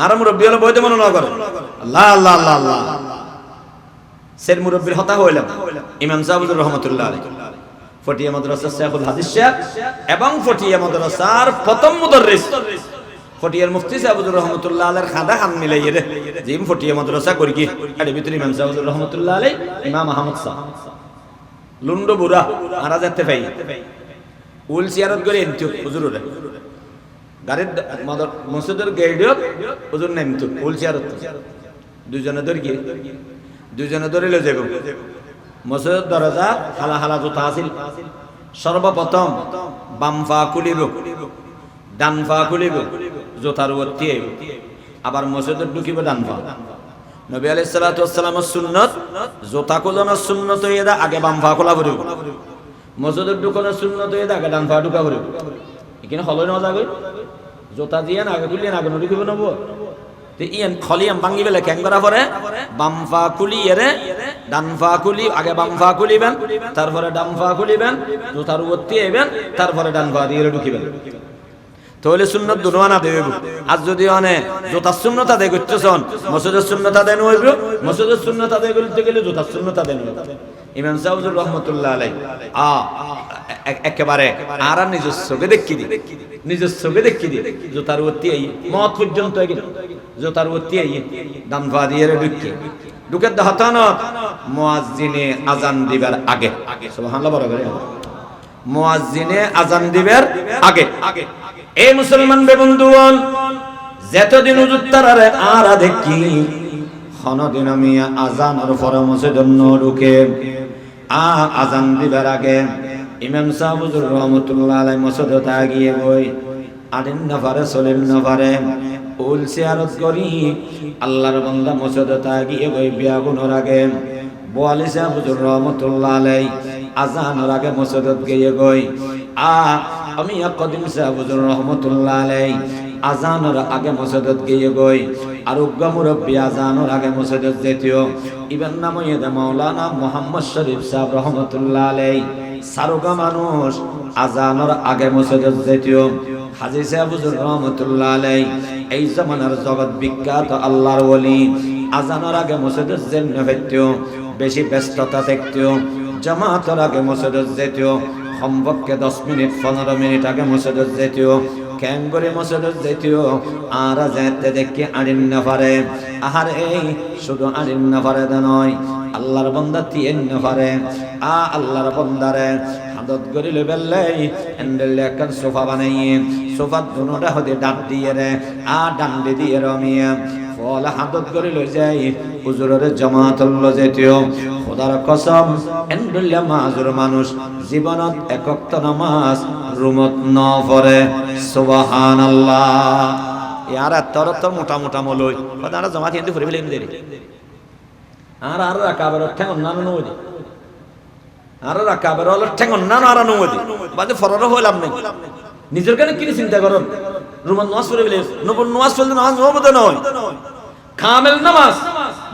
আর মুরব্বী হলো বৈধ মনে না করে আল্লাহ আল্লাহ আল্লাহ আল্লাহ সের মুরব্বির হতা হইলাম ইমাম সাহেব রহমাতুল্লাহ আলাইহি ফটিয়া মাদ্রাসার শেখুল হাদিস সাহেব এবং ফটিয়া মাদ্রাসার প্রথম মুদাররিস ফটিয়ার মুফতি সাহেব রহমাতুল্লাহ আলাইহির খাদা খান মিলাই রে জিম ফটিয়া মাদ্রাসা করি কি আরে ভিতরে ইমাম সাহেব রহমাতুল্লাহ আলাইহি ইমাম আহমদ সাহেব লুন্ডো বুড়া আরা যেতে পাই উল সিয়ারত করে এনতো হুজুরে গাড়ির মসজিদের গেইডত হুজুর নামতো উল সিয়ারত দুইজনে ধরে গিয়ে দুইজনে ধরে লে যাব মসজিদের দরজা হালা হালা জুতা আছিল সর্বপ্রথম বাম পা খুলিব ডান পা খুলিব জুতার উপর আবার মসজিদে ঢুকিব ডান পা। নবী আলাইহিস সালাতু ওয়াস সালামের সুন্নাত জুতা খোলানোর সুন্নাত হইয়া আগে বাম পা খোলা পড়িব, মসজিদে ঢুকানোর সুন্নাত হইয়া আগে ডান পা ঢুকা পড়িব। এখানে হলই না যাবে জুতা দিয়ে না আগে খুলিয়ে না আগে ঢুকিব নব তে ইয়ান খলিয়াম ভাঙি বেলে ক্যাং করা পরে বাম পা খুলিয়ে রে ডান পা খুলি আগে বাম পা খুলিবেন তারপরে ডান পা খুলিবেন জুতার উপর দিয়েবেন তারপরে ডান পা দিয়ে ঢুকিবেন। তাহলে সুন্নত দুনোয়ানা দেব আর যদি অনে জোতার সুন্নত আদায় করতেছন মসজিদের সুন্নত আদায় হইব, মসজিদের সুন্নত আদায় করতে গেলে জোতার সুন্নত আদায় হইব। ইমাম সাহেব রহমাতুল্লাহ আলাইহি একেবারে আর নিজস্বকে দেখি দি নিজস্বকে দেখি দি জোতার উপর এই মত পর্যন্ত জোতার উপর এই ডান পা দিয়ে ঢুকে হতানো মুয়াজ্জিনে আজান দিবার আগে সুবহানাল্লাহ বড় করে মুয়াজ্জিনে আজান দিবার আগে এই মুসলমান বে বন্ধুগণ যতদিন হুজুর তারারে আরা দেখি হনদিন আমি আজান আর পরে মসজিদের ঢুকে আজান দিবার আগে ইমাম সাহেব হুজুর রহমাতুল্লাহ আলাইহি মসজিদে তাগিয়ে গই আদিন নফরে চলেন নফরে উল সিয়ারত করি আল্লাহর বান্দা মসজিদে তাগিয়ে গই বিয়া গুনোর আগে বোয়ালি সাহেব হুজুর রহমাতুল্লাহ আলাইহি আজানের আগে মসজিদে গিয়ে গই আমি কদিম সাহেব হুজুর রহমাতুল্লাহ আলাইহি আজানের আগে মসজিদে গিয়ে গই আর উগ্গা মুরব্বী আজানের আগে মসজিদে যেতিও ইবেন নাম ইয়েদা মাওলানা মুহাম্মদ শরীফ সাহেব রহমাতুল্লাহ আলাইহি সারুগা মানুষ আজানের আগে মসজিদে যেতিও হাজী সাহেব হুজুর রহমাতুল্লাহ আলাইহি এই জামানার জগৎ বিখ্যাত আল্লাহর ওলি আজানের আগে মসজিদে যেতে হইতো বেশি ব্যস্ততা দেখতো জামাতের আগে মসজিদে যেতো কমপক্ষে 10 মিনিট 15 মিনিট আগে মসজিদে যেতো ক্যাঙ্গরে মসজিদে যেতো আর যেতে দেখি আড়িন না পারে আর এই শুধু আড়িন না পারে নয় আল্লাহর বান্দা তিন না পারে আল্লাহর বান্দারে হাদত করিল বেল্লাই হ্যান্ডেল একটা সোফা বানাইয়ে সোফার দুনোটা হতে ডাক দিয়ে রে ডান্ডি দিয়ে রমিয়ে ফল হাদত করিল যাই হুজুরের জামাত হল যেতিও খোদার কসম হ্যান্ডেল মাজুর মানুষ জীবনত একক্ত নামাজ রুমত ন পড়ে সুবহানাল্লাহ ইয়ার তরত মোটা মোটা মলই খোদার জামাত হিন্দু ফুরে ফেলেন দেরি আর রাকাবের ঠ্যাং অন্যান্য নদী আর রাকাবের হল ঠ্যাং অন্যান্য আর নদী বাদে ফরর হইলাম নাই নিজের কানে কি চিন্তা করেন রুমান নামাজ পড়ে ফেলে নবুল নামাজ পড়লে নামাজ নবুদ নয় কামেল নামাজ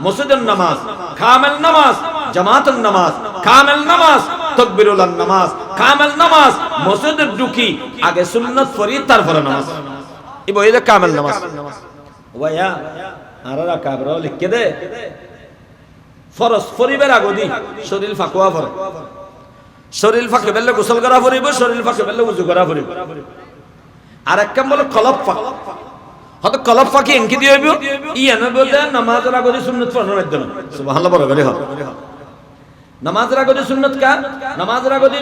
মসজিদের নামাজ কামেল নামাজ জামাতের নামাজ কামেল নামাজ তাকবীরুল নামাজ কামেল নামাজ মসজিদে ঢুকি আগে সুন্নাত পড়ি তারপরে নামাজ এই বইলে কামেল নামাজ ওয়া আর রাকাবের লিখে দে ফরজ ফরিবের আগদি শরীর ফাকুয়া ফরে শরীর ফাঁকে বেললে গোসল করা ফরিব শরীর ফাঁকে বেললে উজু করা ফরিব আর এক কাম বলে কলব ফাঁক হয়তো কলব ফাঁকি এনকি দিয়ে হইব এনে বলতে নামাজের আগদি সুন্নত পড়ানোর মাধ্যমে সুবহানাল্লাহ বড় করে হয় নামাজের আগদি সুন্নত কা নামাজের আগদি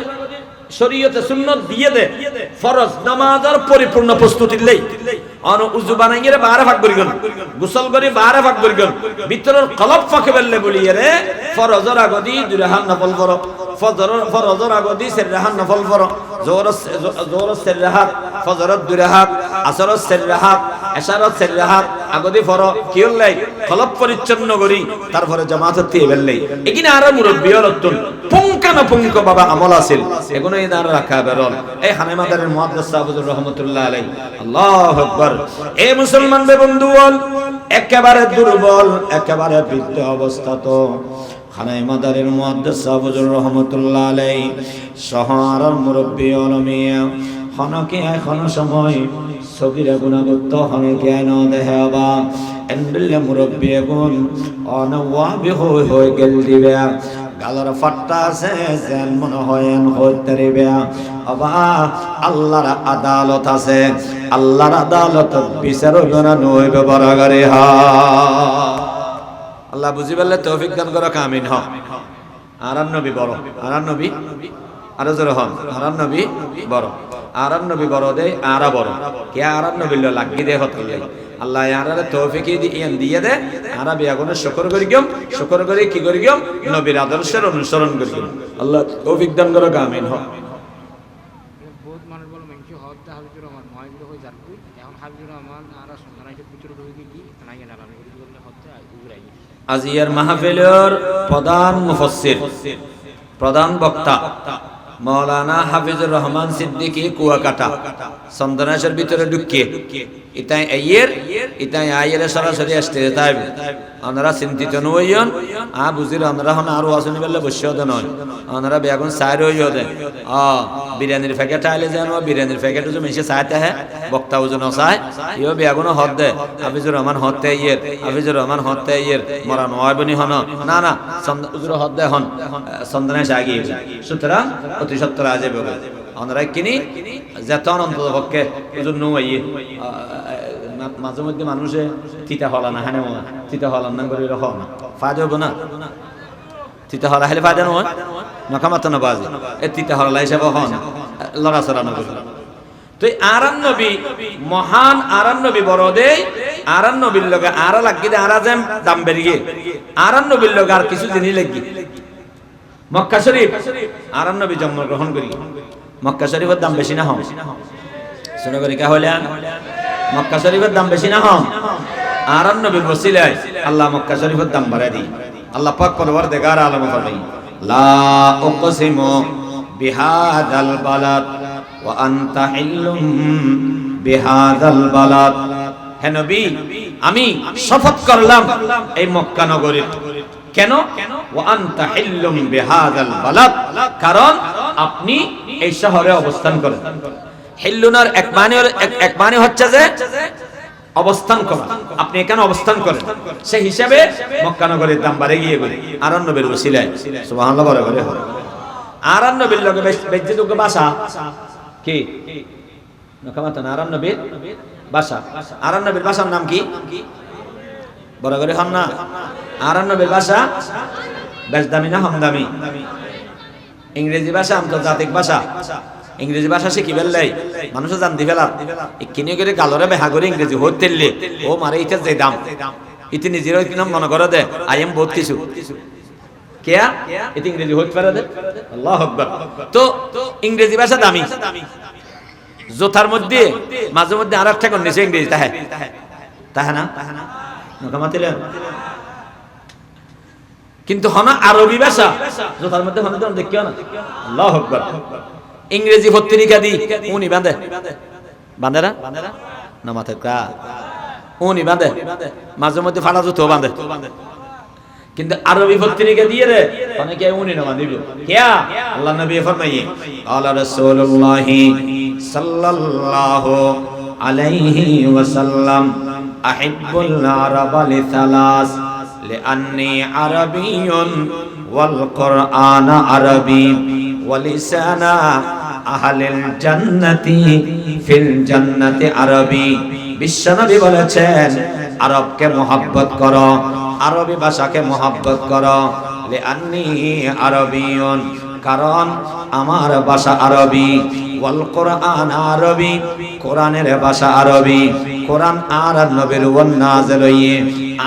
শরীয়তে সুন্নত দিয়ে দে ফরজ নামাজের পরিপূর্ণ প্রস্তুতি লই অন উজু বানাইয়ে রে বারে ভাগ করিগন গোসল করি বারে ভাগ করিগন ভিতরের কলব ফাঁকে বেললে বলিয়ে রে ফরজের আগদি দুই রাকাত নফল পড়ো ফরজের আগদি চার রাকাত নফল পড়ো জোহর চার রাকাত ফজরের দুই রাকাত আসরের চার রাকাত এশারের চার রাকাত আগদি পড়ো কি হলাই কলব পরিচ্ছন্ন করি তারপরে জামাতের দিয়ে বেললেই এখানে আর মুরব্বি হলতুন পুঙ্খানুপুঙ্খ বাবা আমল আছিল এগুলো এই দাঁড় রাখা বেরল এই হানেমাদারের মুহাদ্দিস সাহেব হুজুর রহমাতুল্লাহ আলাইহি আল্লাহু আকবার এই মুসলমান বন্ধু একেবারে দুর্বল একেবারে বৃদ্ধ অবস্থা তো হানেমাদারের মুহাদ্দিস সাহেব হুজুর রহমাতুল্লাহ আলাইহি শহরের মুরব্বি অলমিয়া হনকে এখন সময় সগিরা গুনাহগত হনকে ন দেহবা এন্ডলে মুরব্বি গুণ অনওয়াবি হয়ে গেল দিবে গালার ফাট্টা আছে যেন মনে হয় হইতে রিবে বাবা আল্লাহর আদালত আছে আল্লাহর আদালত বিচার হইব না নইবে বরাগারে হা আল্লাহ বুঝি বললে তৌফিক দান করো আমিন হ আরান নবী বড় আরান নবী আর জোর হন আরান নবী বড় আরান নবী বড় দে আরা বড় কে আরান নবী লাগি দে হত আল্লাহ আরারে তৌফিক দিয়ে দে আরা বিয়াগুনে শুকর করি গম শুকর করি কি করি গম নবীর আদর্শের অনুসরণ করি গম আল্লাহ তৌফিক দান করো আমিন হ বহুত মানুষ বল মানছি হদ হাবিবুর রহমান মহাবীর হই জানবি এখন হাবিবুর রহমান আর সন্ধানাইতে পুচুর হই কি নাই না আমি করি বললে হচ্ছে উগরাই আজিয়ার মাহফিলের প্রধান মুফাসসির প্রধান বক্তা মাওলানা হাফিজুর রহমান সিদ্দিকী কুয়াকাটা সন্দানাশের ভিতরে ঢুকিয়ে ইতাই আইয়ের সরাসরি আসতে তাই আমরা চিন্তিত নইয়ন বুঝির আমরা হন আরো আসনি বললে বসেও দে নয় আমরা বেগুন সাইর হইও দে বিরিয়ানির প্যাকেট আইলে যেন বিরিয়ানির প্যাকেট যে মেশে চাইতে হ্যাঁ বক্তা ওজন চায় ইও বেগুন হদ দে হাফিজুর রহমান হতে হাফিজুর রহমান হতে মরা নয় বনি হন না হুজুর হদ দে হন সন্দানাশ আগিয়ে সুতরাং অতি সত্তর আজে বলে আমরা কিনি যেতন অন্তত পক্ষে হুজুর নইয়ে মাঝে মধ্যে মানুষে তিতা হলা না হানে তিতা হলার না করে হ না ফায়দা হবো না তিতা হলা হলে ফায়দা নয় নকামাত না বাজে এ তিতা হলা হিসাবে হন লড়াচড়া না করে তো আরান নবী মহান আরান নবী বড় দে আরান নবীর লগে আরা লাগি দে আরা যেম দাম বেরিয়ে আরান নবীর লগে আর কিছু জিনিস লাগি মক্কা শরীফ আর নবী জন্মগ্রহণ করি মক্কা শরীফের দাম বেশি না হম শুনে করি কা হলেন মক্কা শরীফের দাম বেশি না হম আর নবীর ওসিলায় আল্লাহ মক্কা শরীফের দাম বাড়ায় দিই আল্লাহ পাক পরওয়ারদিগার আলম ফরমাই লা উকসিমু বিহাদাল বালাদ ওয়া আনতা হিল্লুম বিহাদাল বালাদ হে নবী আমি শপথ করলাম এই মক্কা নগরীর কেন ওয়া আনতা হিল্লুম বিহাদাল বালাদ কারণ আপনি এই শহরে অবস্থান করেন হিল্লুনার এক মানে হচ্ছে যে অবস্থান করা আপনি এখানে অবস্থান করেন সেই হিসাবে মক্কা নগরীর দাম বাড়ে গিয়ে গেল আর নবীর ওসিলায় সুবহানাল্লাহ বলে বলে আর নবীর লগে বেজ্জিত ভাষা কি নকামাত আর নবীর ভাষা আর নবীর ভাষার নাম কি বড় করে হন না আর নবীর ভাষা বেজদামি না হামদামি ইংরেজি ভাষা আন্তর্জাতিক ভাষা ইংরেজি ভাষা শিখি ফেললেই মানুষ জানতে ফেলার কিনে করে গালরে বেহা করে ইংরেজি হইতেলে ও মারে ইটা যে দাম ইতি নিজের মনে করে দে আই এম বহুত কিছু কেয়া ইতি ইংরেজি হইতে পারে দে আল্লাহু আকবার তো ইংরেজি ভাষা দামি জোতার মধ্যে মাঝে মধ্যে আর একটা কোন নিচে ইংরেজি তাহে তাহে না নকামাতিলেন কিন্তু হনা আরবি ভাষা জোতার মধ্যে হনা তো দেখিও না আল্লাহু আকবার ইংরেজি পত্রিকা দি উনি বাঁধে বাঁধে না মাথায় কা উনি বাঁধে মাঝে মধ্যে ফাটা জুতো বাঁধে কিন্তু আরবি পত্রিকা দিয়ে রে অনেকে উনি না বাঁধিব কিয়া আল্লাহ নবী ফরমাইয়ে আলা রাসূলুল্লাহি সাল্লাল্লাহু আলাইহি ওয়াসাল্লাম আহিব্বুল আরাবা লিসালাস লিআন্নী আরাবিয়্যুন ওয়াল কুরআন আরবি ওয়ালিসানা আহলিল জান্নাতি ফিল জান্নাতি আরবি বিশ্বনবী বলেছেন আরবকে মহব্বত করো আরবি ভাষাকে মহব্বত করো লিআন্নী আরবিয়ুন কারণ আমার ভাষা আরবি ওয়াল কুরআন আরবি কোরআনের ভাষা আরবি কোরআন আর নবীর ওয়ান নাযিল হইয়ে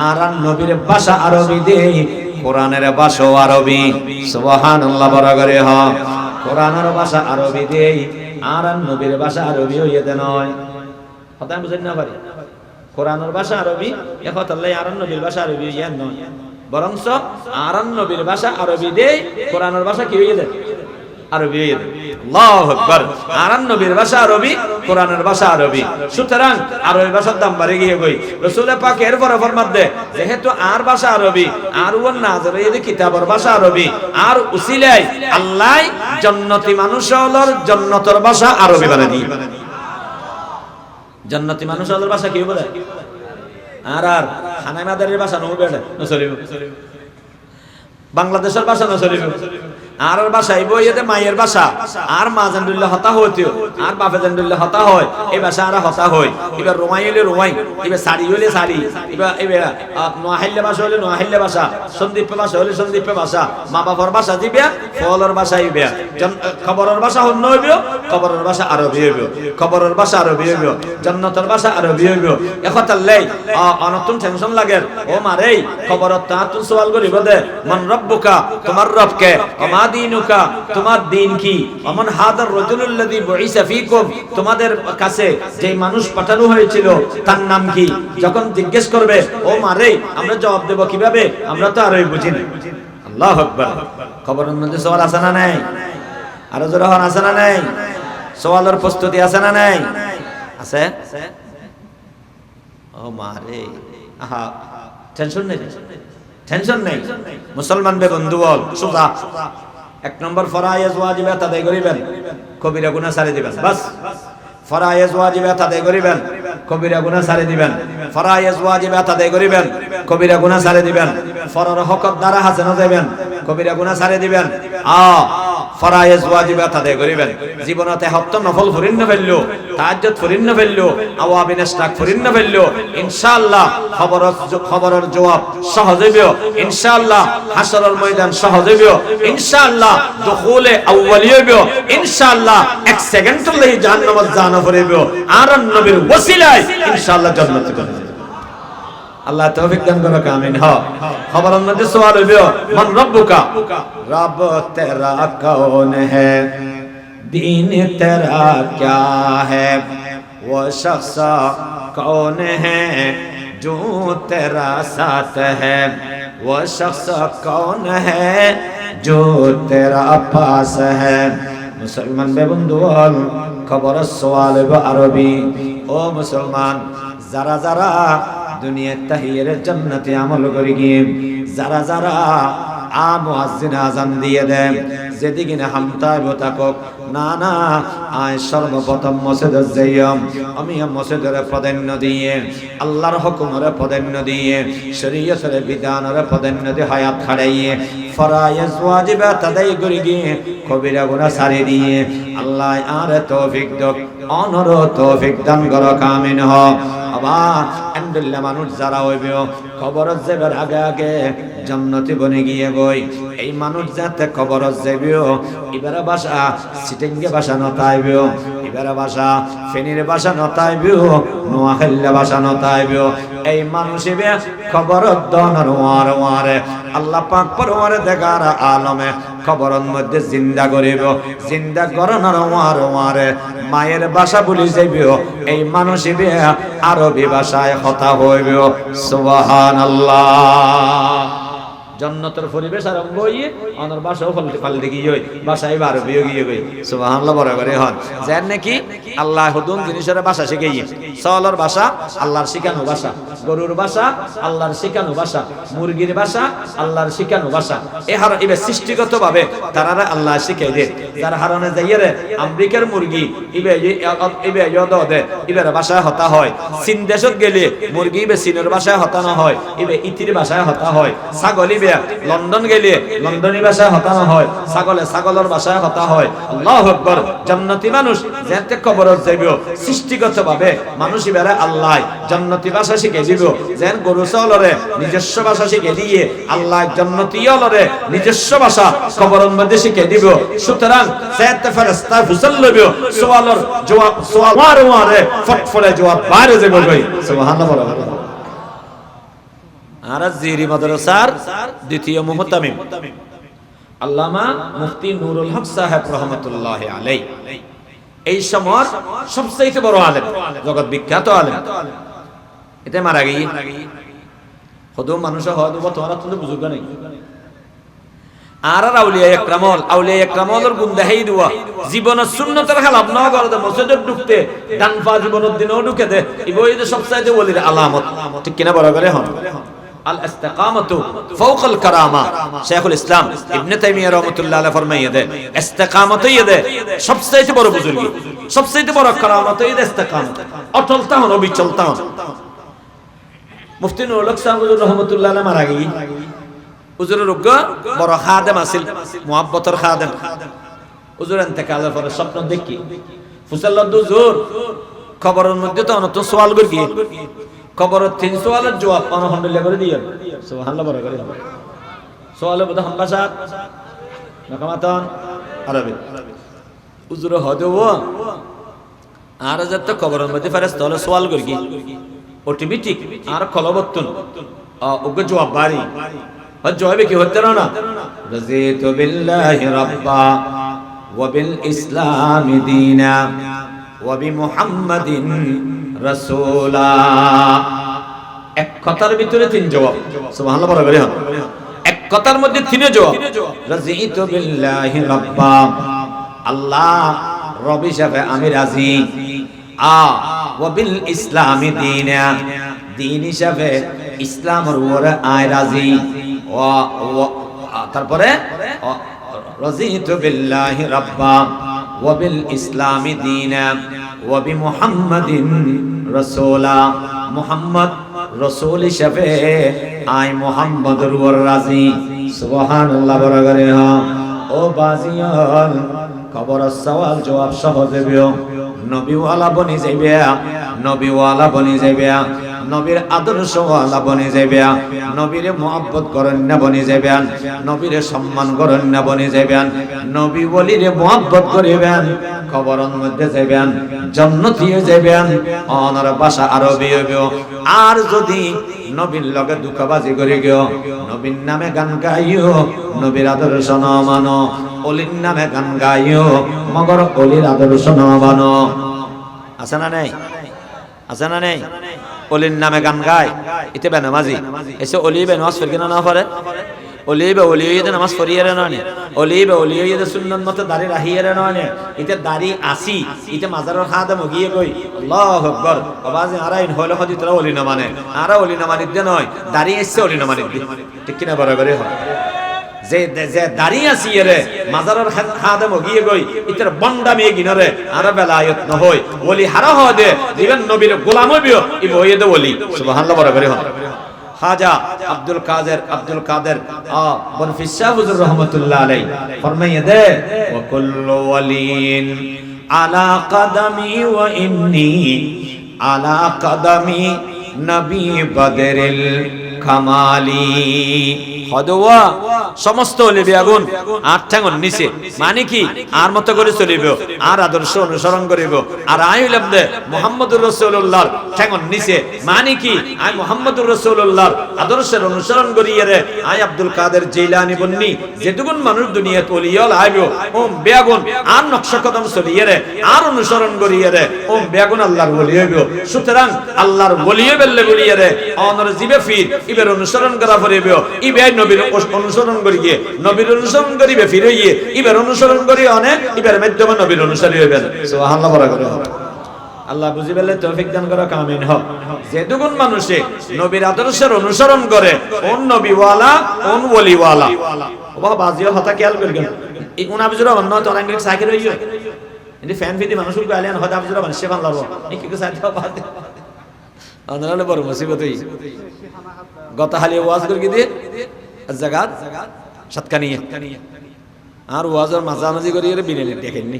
আর নবীর ভাষা আরবি দেই কোরআনের ভাষা আরবি সুবহানাল্লাহ বড় করে হ কোরআনের ভাষা আরবি দেই আর নবীর ভাষা আরবি হইতে নয় কথা বুঝেন না পারি কোরআনের ভাষা আরবি একতাল্লাই আর নবীর ভাষা আরবি হইয়া নয় বরংস আর নবীর ভাষা আরবি দেই কোরআনের ভাষা কি হইয়া দেয় আরবি হইয়া দেয় আল্লাহু আকবার আর নবীর ভাষা আরবি কোরআনের ভাষা আরবি সুতরাং আরবি ভাষার দাম বাড়ে গিয়ে গই রাসূল পাক এর পরে ফরমান দে যেহেতু আর ভাষা আরবি আর ওয়ান নাযিল এই কিতাবের ভাষা আরবি আর উসিলাই আল্লাহ জান্নাতি মানুষ হলর জান্নাতের ভাষা আরবি বানাই দি জান্নাতি মানুষ হলর ভাষা কি বলে আর খানায় মাদারের ভাষা নও বেড়ে নসরিব বাংলাদেশের ভাষা নসরিব আর ভাষা এই বইয়েতে মায়ের ভাষা আর মা জানদুল্লাহ হতা হইতো আর বাপে জানদুল্লাহ হতা হয় এই ভাষা আর হতা হয় এবার রোমাই হইলে রোমাই এবার সারি হইলে সারি এবার নোয়াহিল্লে ভাষা হইলে নোয়াহিল্লে ভাষা সন্দীপ ভাষা হইলে সন্দীপ ভাষা মা বাবার ভাষা দিবে ফলর ভাষা হইবে খবরের ভাষা অন্য হইবে খবরের ভাষা আরবি হইবে খবরের ভাষা আরবি হইবে জান্নাতের ভাষা আরবি হইবে একতাল্লাই অনতুন টেনশন লাগে ও মারে খবরত তাতুন সওয়াল করিব দে মান রব্বুকা তোমার রবকে আমা দিনুকা তোমার দিন কি আমন হাদার রাজুলুল্লাযী বুইসা ফীকুম তোমাদের কাছে যে মানুষ পাঠানো হয়েছিল তার নাম কি যখন জিজ্ঞেস করবে ও মারে আমরা জবাব দেব কিভাবে আমরা তো আরবি বুঝি না আল্লাহু আকবার খবরের মধ্যে সওয়াল আছে না নাই আর জোরে হন আছে না নাই সওয়ালের প্রস্তুতি আছে না নাই আছে ও মারে আহা টেনশন নেই মুসলমান বে বন্ধু বল সুজা এক নম্বর ফরায়েজ ওয়াজিবাত আদায় করিবেন কবিরা গুনাহ ছাড়ি দিবেন বাস ফরায়েজ ওয়াজিবাত আদায় করিবেন কবিরা গুনাহ ছাড়ি দিবেন ফরায়েজ ওয়াজিবাত আদায় করিবেন কবিরা গুনাহ ছাড়ি দিবেন ফরর হকত দ্বারা হাসানা যাবেন কবিরা গুনাহ ছাড়ি দিবেন ফরায়েজ ওয়াজিবাত আদায় করিবেন জীবনতে হত্ত নফল ফুরিন্ন ফেললো তাহাজ্জুদ ফুরিন্ন ফেললো আওয়াবিন ইসলাক ফুরিন্ন ফেললো ইনশাআল্লাহ খবরের জবাব সহজ হইবে ইনশাআল্লাহ হাসরের ময়দান সহজ হইবে ইনশাআল্লাহ দুখুলে আউয়ালি হইবে ইনশাআল্লাহ এক সেকেন্ডের লাগি জাহান্নামত জানা পড়িবে আর নবীর ওসিলায় ইনশাআল্লাহ জান্নাতে যাবে আল্লাহ তৌফিক দান করুক আমিন। হ খবরের মধ্যে সওয়াল হইবে মান রব্বুকা, রব তেরা কৌন है, दीन तेरा क्या है, वो शख्स कौन है जो तेरा साथ है, वो शख्स कौन है जो तेरा पास है। मुसलमान बेबंदुल खबर सवाल अरबी, ओ मुसलमान যারা যারা দুনিয়া তাহিয়ের জান্নাতে আমল করে গিয়ে যারা যারা মুয়াজ্জিন আযান দিয়ে দেন, যেদিকে না হামতায় বতাকক না না আয় সর্বপ্রথম মসজিদে যাইয়াম, আমি মসজিদের প্রাধান্য দিয়ে আল্লাহর হুকুমের প্রাধান্য দিয়ে শরীয়তের বিধানের প্রাধান্য দিয়ে হায়াত খাড়াইয়ে ফরায়েজ ওয়াজিবাত আদায় করে গিয়ে কবিরা গুনাহ ছাড়িয়ে দিয়ে আল্লাহ আর তৌফিক দাও, অনর তৌফিক দান করো আমিন। হ আবার আলহামদুলিল্লাহ মানুষ যারা হইবে কবরত যাবার আগে আগে জান্নাতি বনে গিয়ে গই, এই মানুষ যাতে কবরত যাবে এবারে ভাষা সিটিংগে ভাষা নতাইবে, এবারে ভাষা ফেনীর ভাষা নতাইবে, নোয়াখালীর ভাষা নতাইবে, এই মানুষ এবে কবরত দনর ওয়ারে আল্লাহ পাক পরওয়ারে দেখার আলমে কবরের মধ্যে জিন্দা করিব, জিন্দা করনার ওয়ারে মায়ের ভাষা বলি যাইবে, এই মানুষ এবে আরবি ভাষায় কথা হইবে। সুবহানাল্লাহ। জান্নাতের পরিবেশ আরম্ভ হইয়ে অনর ভাষাও ফালতে গিয়ে ভাষায় আরবিও গিয়ে গই সুবহানাল্লাহ বড় করে হন যেন নাকি আল্লাহ হুদুন জিনিসের ভাষা শিখাইয়ে, সওয়ালের ভাষা আল্লাহর শিখানো ভাষা, গরুর ভাষা আল্লাহর শিখানো ভাষা, মুরগির ভাষা আল্লাহর শিখানো ভাষা, এহার ইবে সৃষ্টিগতভাবে তারারা আল্লাহ শিখাই দে। যার হারনে যাইয়ে আমেরিকার মুরগি ইবে ইবে ইয়দ দে ইবের ভাষায় হতা হয়, চীন দেশত গেলে মুরগি ইবে চীনের ভাষায় হতানো হয়, ইবে ইতির ভাষায় হতা হয়, ছাগল ইবে লন্ডন গেলে লন্ডনী ভাষায় হতানো হয়, ছাগলে ছাগলের ভাষায় হতা হয়। আল্লাহু আকবার। জান্নাতি মানুষ যেতে কবরত যাইব সৃষ্টিগতভাবে মানুষ ইবারে আল্লাহ জান্নাতি ভাষা শিখে দিব, যেন গরু ছাগলরে নিজস্ব ভাষা শিখে দিয়ে আল্লাহ জান্নাতীয়লরে নিজস্ব ভাষা কবরের মধ্যে শিখে দিব। সুতরাং সেতে ফেরেশতা ফুসল লইব, সওয়ালের জবাব সওয়াল ওয়ারে ফটফটে জবাব বাইরে যাবে কই সুবহানাল্লাহ। আর জিরি মাদ্রাসার দ্বিতীয় মুহতামিম আল্লামা মুফতি নুরুল হক সাহেব রহমাতুল্লাহি আলাইহি, এই সময়ের সবচেয়ে বড় আলেম, জগৎ বিখ্যাত আলেম। এতে মারা গই হদু মানুষ হদু বতরা তো বুঝুগ নাই। আর আউলিয়া ইকরামুল গুণ দেখাই দুয়া জীবনের সুন্নতের খেলাফ না করে মসজিদে ঢুকতে ডান পা জীবনের দিনও ঢুকে দে, ইবই যে সবচেয়ে ওলির আলামত, ঠিক কিনা বড় করে হন। আল ইস্তিকামাতু ফাওকাল কারামা, শাইখুল ইসলাম ইবনে তাইমিয়া রাহমাতুল্লাহ আলাইহি ফরমাইয়ে দে ইস্তিকামত ইয়ে সবচেয়ে বড় বুজুর্গি, সবচেয়ে বড় কারামত ইয়ে ইস্তিকামত, অটলতা হন অবিচলতা হন। মুফতি নুরুল হক সাহেব রাহমাতুল্লাহ আলাইহি মারা গই, হুজুরের রোগ বড় খাদেম আছিল, মুহাব্বতের খাদেম। হুজুর ইন্তেকালের পরে স্বপ্ন দেখি ফুসাল্লাদ হুজুর কবরের মধ্যে তো অনত সওয়াল করি, কবরের 3 সওয়ালের জবাব আলহামদুলিল্লাহ করে দিয়েন সুবহানাল্লাহ বড় করে। সওয়ালে বড় হামবাসা নাকামাতান আরবি হুজুর হদেও আর যত কবরের মধ্যে ফেরেশতা হলো সওয়াল করি অটোমেটিক আর কলবতুন ওকে জবাব বাড়ি জবাবে কি হতে না। রাজিতু বিল্লাহি রাব্বা ওয়া বিল ইসলামি দীনা ওয়া বিমুহাম্মাদিন রাসূলা। এক কথার ভিতরে 3 জবাব সুবহানাল্লাহ বড় করে হন। এক কথার মধ্যে 3 জবাব। রাজিতু বিল্লাহি রাব্বা, আল্লাহ রব হিসাবে আমি রাজি, ওয়া বিল ইসলামি দীনা, দ্বীন হিসাবে ইসলামের উপরে আয় রাজি। তারপরে রাজিতু বিল্লাহি রাব্বা ওয়া বিল ইসলামি দীনা ওয়া বিমুহাম্মাদিন রাসূলা, মুহাম্মদ রাসূল হিসাবে আয় মুহাম্মদের উপরে রাজি সুবহানাল্লাহ বড় করে। ও বাজিয়াল কবরের সওয়াল জবাব সহজে বিও, নবীওয়ালা বনি যাইবে, নবীওয়ালা বনি যাইবে। নবীর আদর্শওয়ালা বনে যাবেন, নবীর মুহাব্বত করেন না বনে যাবেন, নবীর সম্মান করেন না বনে যাবেন, নবী বলির মুহাব্বত করিবেন, কবরের মধ্যে যাবেন, জান্নাতিয়ে যাবেন, অনার ভাষা আরবি হইব। আর যদি নবীর লগে দুঃখবাজি করে গিয়ে নবীর নামে গান গাইও, নবীর আদর্শ না মানো, অলির নামে গান গাইও, মগর অলির আদর্শ না মানো। আছে না নেই? আছে না নেই? অলির নামে গান গায় এতে বেনামাজি এসে অলিবে নামাজ পড়ি না পড়ে, অলিবে অলিয়ে নামাজ পড়িয়ে নয়, অলিবে অলিয়ে সুন্নাত মতো দাড়ি রাহিয়ে নয়, এতে দাড়ি আসি এতে মাজারের খাদে মগিয়ে কই আল্লাহু আকবার আওয়াজে আরাইন হলো হদি তোরা অলি না মানে, আরা অলি না মানিত দে নয়, দাড়ি এসে অলি না মানিত দি, ঠিক কিনা বরাবরই হয়। যে যে দাঁড়িয়ে আসি রে মাজারের খাদে মগিয়ে গই ইতর বন্ডামি গিনরে আর বেলায়ত ন হই ওলি হারা হয় দে দিবেন নবীর গোলাম হইবিও ই বইয়ে দে ওলি সুবহানাল্লাহ বরাবরই হয়। খাজা আব্দুল কাদের বনফিস শাহ হুজুর রাহমাতুল্লাহ আলাইহি ফরমাইয়ে দে ওয়া কুল্লু ওয়ালিন আলা কদমি ওয়া ইন্নী আলা কদমি নবী বদরিল কামালি। হদওয়া সমস্ত অলিবি আগুন আর ঠ্যাঙ্গন নিচে, মানে কি আর মতো করে চলিব, আর আদর্শ অনুসরণ করিব। আর আই হইলাম দে মুহাম্মদুর রাসূলুল্লাহর ঠ্যাঙ্গন নিচে, মানে কি আই মুহাম্মদুর রাসূলুল্লাহর আদর্শের অনুসরণ করিয়ে রে আই আব্দুল কাদের জিলানী বন্নি যেটুকুন মানুষ দুনিয়াত ওলিয়াল আইব ওম বেগুন আর নকশা কদম চলিয়ে রে আর অনুসরণ করিয়ে রে ওম বেগুন আল্লাহর ওলি হইব। সুতরাং আল্লাহর ওলি হইবে বলিয়ে রে অনর জিবে ফির ইবের অনুসরণ করা পড়িব, ইবে নবীর অনুসরণ করিয়ে নবীর অনুসরণ করিবে ফিরিয়ে ইবের অনুসরণ করি অনেক ইবের মাধ্যমে নবীর অনুসারী হইবেন। সুবহানাল্লাহ বরাবর আল্লাহ বুঝি পেলে তৌফিক দান করো, আমিন হোক। যেটুকুন মানুষে নবীর আদর্শের অনুসরণ করে কোন নবীওয়ালা কোন ওলিওয়ালা বাবা বাজিও হতা খেয়াল করবেন। এই উনাবিজুর অন্য তো অনেক সাইকেল হইছে এন্ড ফ্যান ফিদি মানুষকে গাইলেন হতা আবিজুর বানছে বান লাভ এই কি সাইতে বাদ আন্দরলে বড় মুসিবত হই গত হালি ওয়াজ করে দিয়ে জাগাত সাতকানিয়ে আর ওয়াজের মাঝামাঝি করি এর বিনে দেখেননি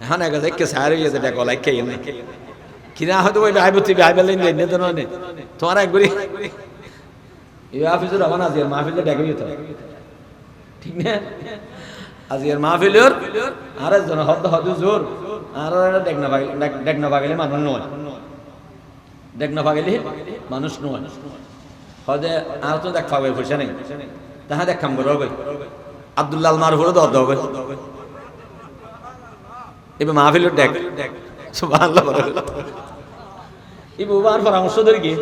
এখন এক দেখে সার হয়ে যেতে দেখো লাইক খেয়ে নেই কিনা হয়তো ওই ভাইবতি ভাইবেলেন নেই তো নয় তোমার একবারই এই হাফিজুর রহমান আজিয়ার মাহফিলে ডেকে যেত ঠিক না, আজিয়ার মাহফিলের আর একজন হদ হদু জোর আর ডেকনা পাগলে মানুষ নয়, ডেকনা পাগলে মানুষ নয় হদে আর তো দেখ পাবে পয়সা নেই তাহা দেখ কাম করবে আব্দুল্লাহ মারুফুরও দর হবে এবার মাহফিলের ডেক সুবহানাল্লাহ ইবু আর পরামর্শ ধরে কি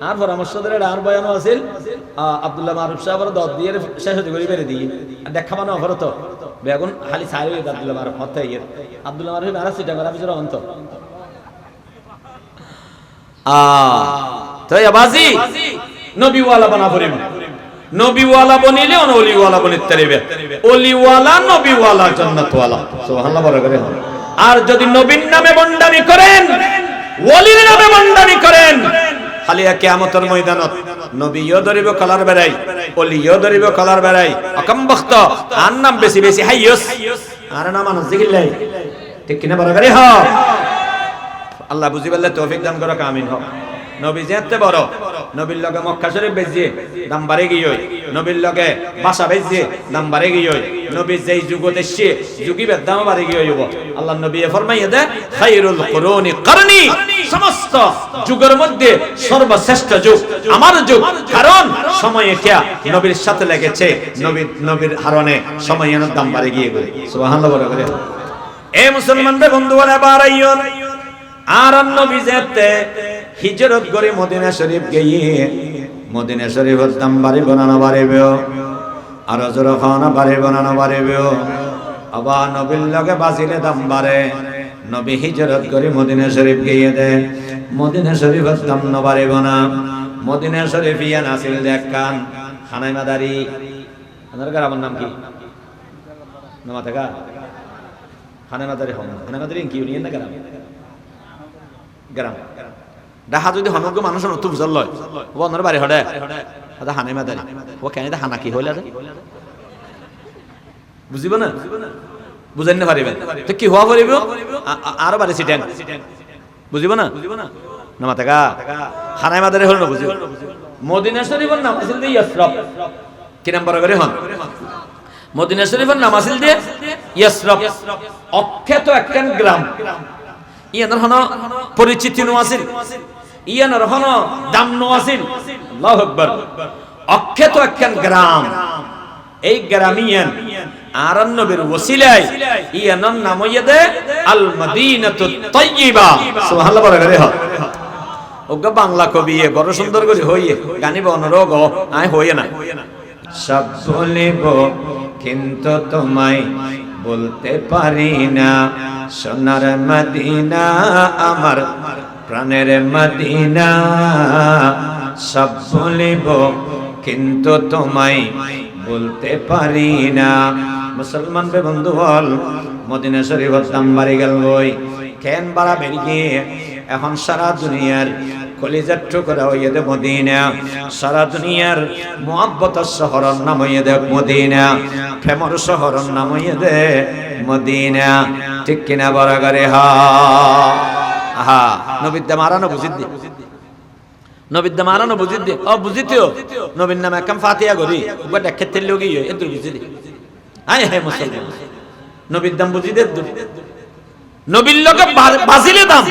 আর পরামর্শ ধরে আর বয়ানো আছিল আব্দুল্লাহ মারুফ সাহেবের দর দিয়ে শেষ হতে করে বেরে দিয়ে দেখা মানে অফার তো বেগুন খালি সারি আব্দুল্লাহ মারুফ হতে ইয়ে আব্দুল্লাহ মারুফ আর সিটা করা পিছনে অন্ত তো বাজি নবীওয়ালা বানা পড়িব, নবীওয়ালা বনিলে অলিওয়ালা বনিতে পারবে, অলিওয়ালা নবীওয়ালা জান্নাতওয়ালা সুবহানাল্লাহ বড় করে। আর যদি নবীর নামে বন্ডামি করেন ওলির নামে বন্ডামি করেন খালি কিয়ামতের ময়দানত নবীও ধরিব কলার বেড়াই অলিও ধরিব কলার বেড়াই অকম বক্ত আর নাম বেশি বেশি হাইয়স আর না মানুষ দেখিলাই ঠিক কিনা বড় করে হ আল্লাহ বুঝি বললে তৌফিক দান করো, আমিন হোক। নবী যেতে বড় নবীর লগে মক্কা শরীফ বেজিয়ে দাম বাড়ে গিয়ে নবীর লগে বাসা বেজিয়ে দাম বাড়ে গিয়ে নবী যেই যুগত এসে যুগিবের দাম বাড়ে গিয়ে হইব। আল্লাহ নবী ফরমাইয়ে দে খায়রুল কুরুনি করনি, সমস্ত যুগের মধ্যে সর্বশ্রেষ্ঠ যুগ আমার যুগ, কারণ সময়ে কিয়া নবীর সাথে লেগেছে, নবীর হারণে সময়ের দাম বাড়ে গিয়ে সুবহানাল্লাহ বলে করে। এ মুসলমানদের বন্ধুরা বাড়াইও আর নবী যেতে হিজরত করে মদিনা শরীফ গিয়ে মদিনা শরীফের দাম বাড়ি বানানো বাড়িবে আর জোর খাওয়ানো বাড়ি বানানো বাড়িবে আবার নবীর লগে বাজিলে দাম বাড়ে। নবী হিজরত করে মদিনা শরীফ গিয়ে দে মদিনা শরীফের দাম ন বাড়িব না। মদিনা শরীফ ইয়া নাসিল দেখান খানাই মাদারি আপনার গ্রামের নাম কি নামা থাকা খানাই মাদারি হন খানাই মাদারি কি ইউনিয়ন না গ্রাম গ্রাম ডাহা যদি সমগ্র মানুষ নতুন বুঝল লয় ও অন্যের বাড়ি হডে আদা হানাই মাদারি ও কেন হানা কি হইলে বুঝিব না বুঝাই না পারিবেন তো কি হওয়া পারিব আরো বাড়ি সিটেন বুঝিব না নামাতাকা খানায় মাদারে হল না বুঝি মদিনা শরীফের নাম আছিল দিয়ে ইয়াসরব কি নাম বড় করে হন মদিনা শরীফের নাম আছিল দিয়ে ইয়াসরব অখ্যাত একখান গ্রাম ইয়ানার হন পরিচিতি নো আছিল ইয়ানার হন দাম নো আছিল আল্লাহু আকবার অখ্যাত একখান গ্রাম এই গ্রামিয়ান আরান নবীর ওসিলায় ইয়ানার নাম হইয়াদে আল মদিনাতুত তাইয়্যিবা সুবহানাল্লাহ বড় করে হন ওগা বাংলা কবি বড় সুন্দর করে হইয়ে গানি বনরোগ আয় হইয়ে না সব বলিব কিন্তু তোমায় বলতে পারি না সোনার মদিনা আমার প্রাণের মদিনা সব বলিব কিন্তু তোমায় বলতে পারি না মুসলমান বে বন্ধু বল মদিনা শরীফের দাম বাড়ি গেল বই কেন বাড়া বেরিয়ে এখন সারা দুনিয়ার কলিজার টুকরা হইয়ে দে মদিনা সারা দুনিয়ার মুহাব্বতের শহরের নাম হইয়ে দে মদিনা প্রেমর শহরের নাম হইয়ে দে মদিনা ঠিক কিনা বড় করে হা নবীদ্দা মারানো বুঝিদ্দি নবীদ্দা মারানো বুঝিদ্দি ও বুঝিতিও নবীর নামে একদম ফাতিহা করি ওটা দেখতে লোক ইয়ে এত বুঝিদি আয় হে মুসলমান নবীর দাম বুঝিদে নবীর লোকে বাজিলে দাম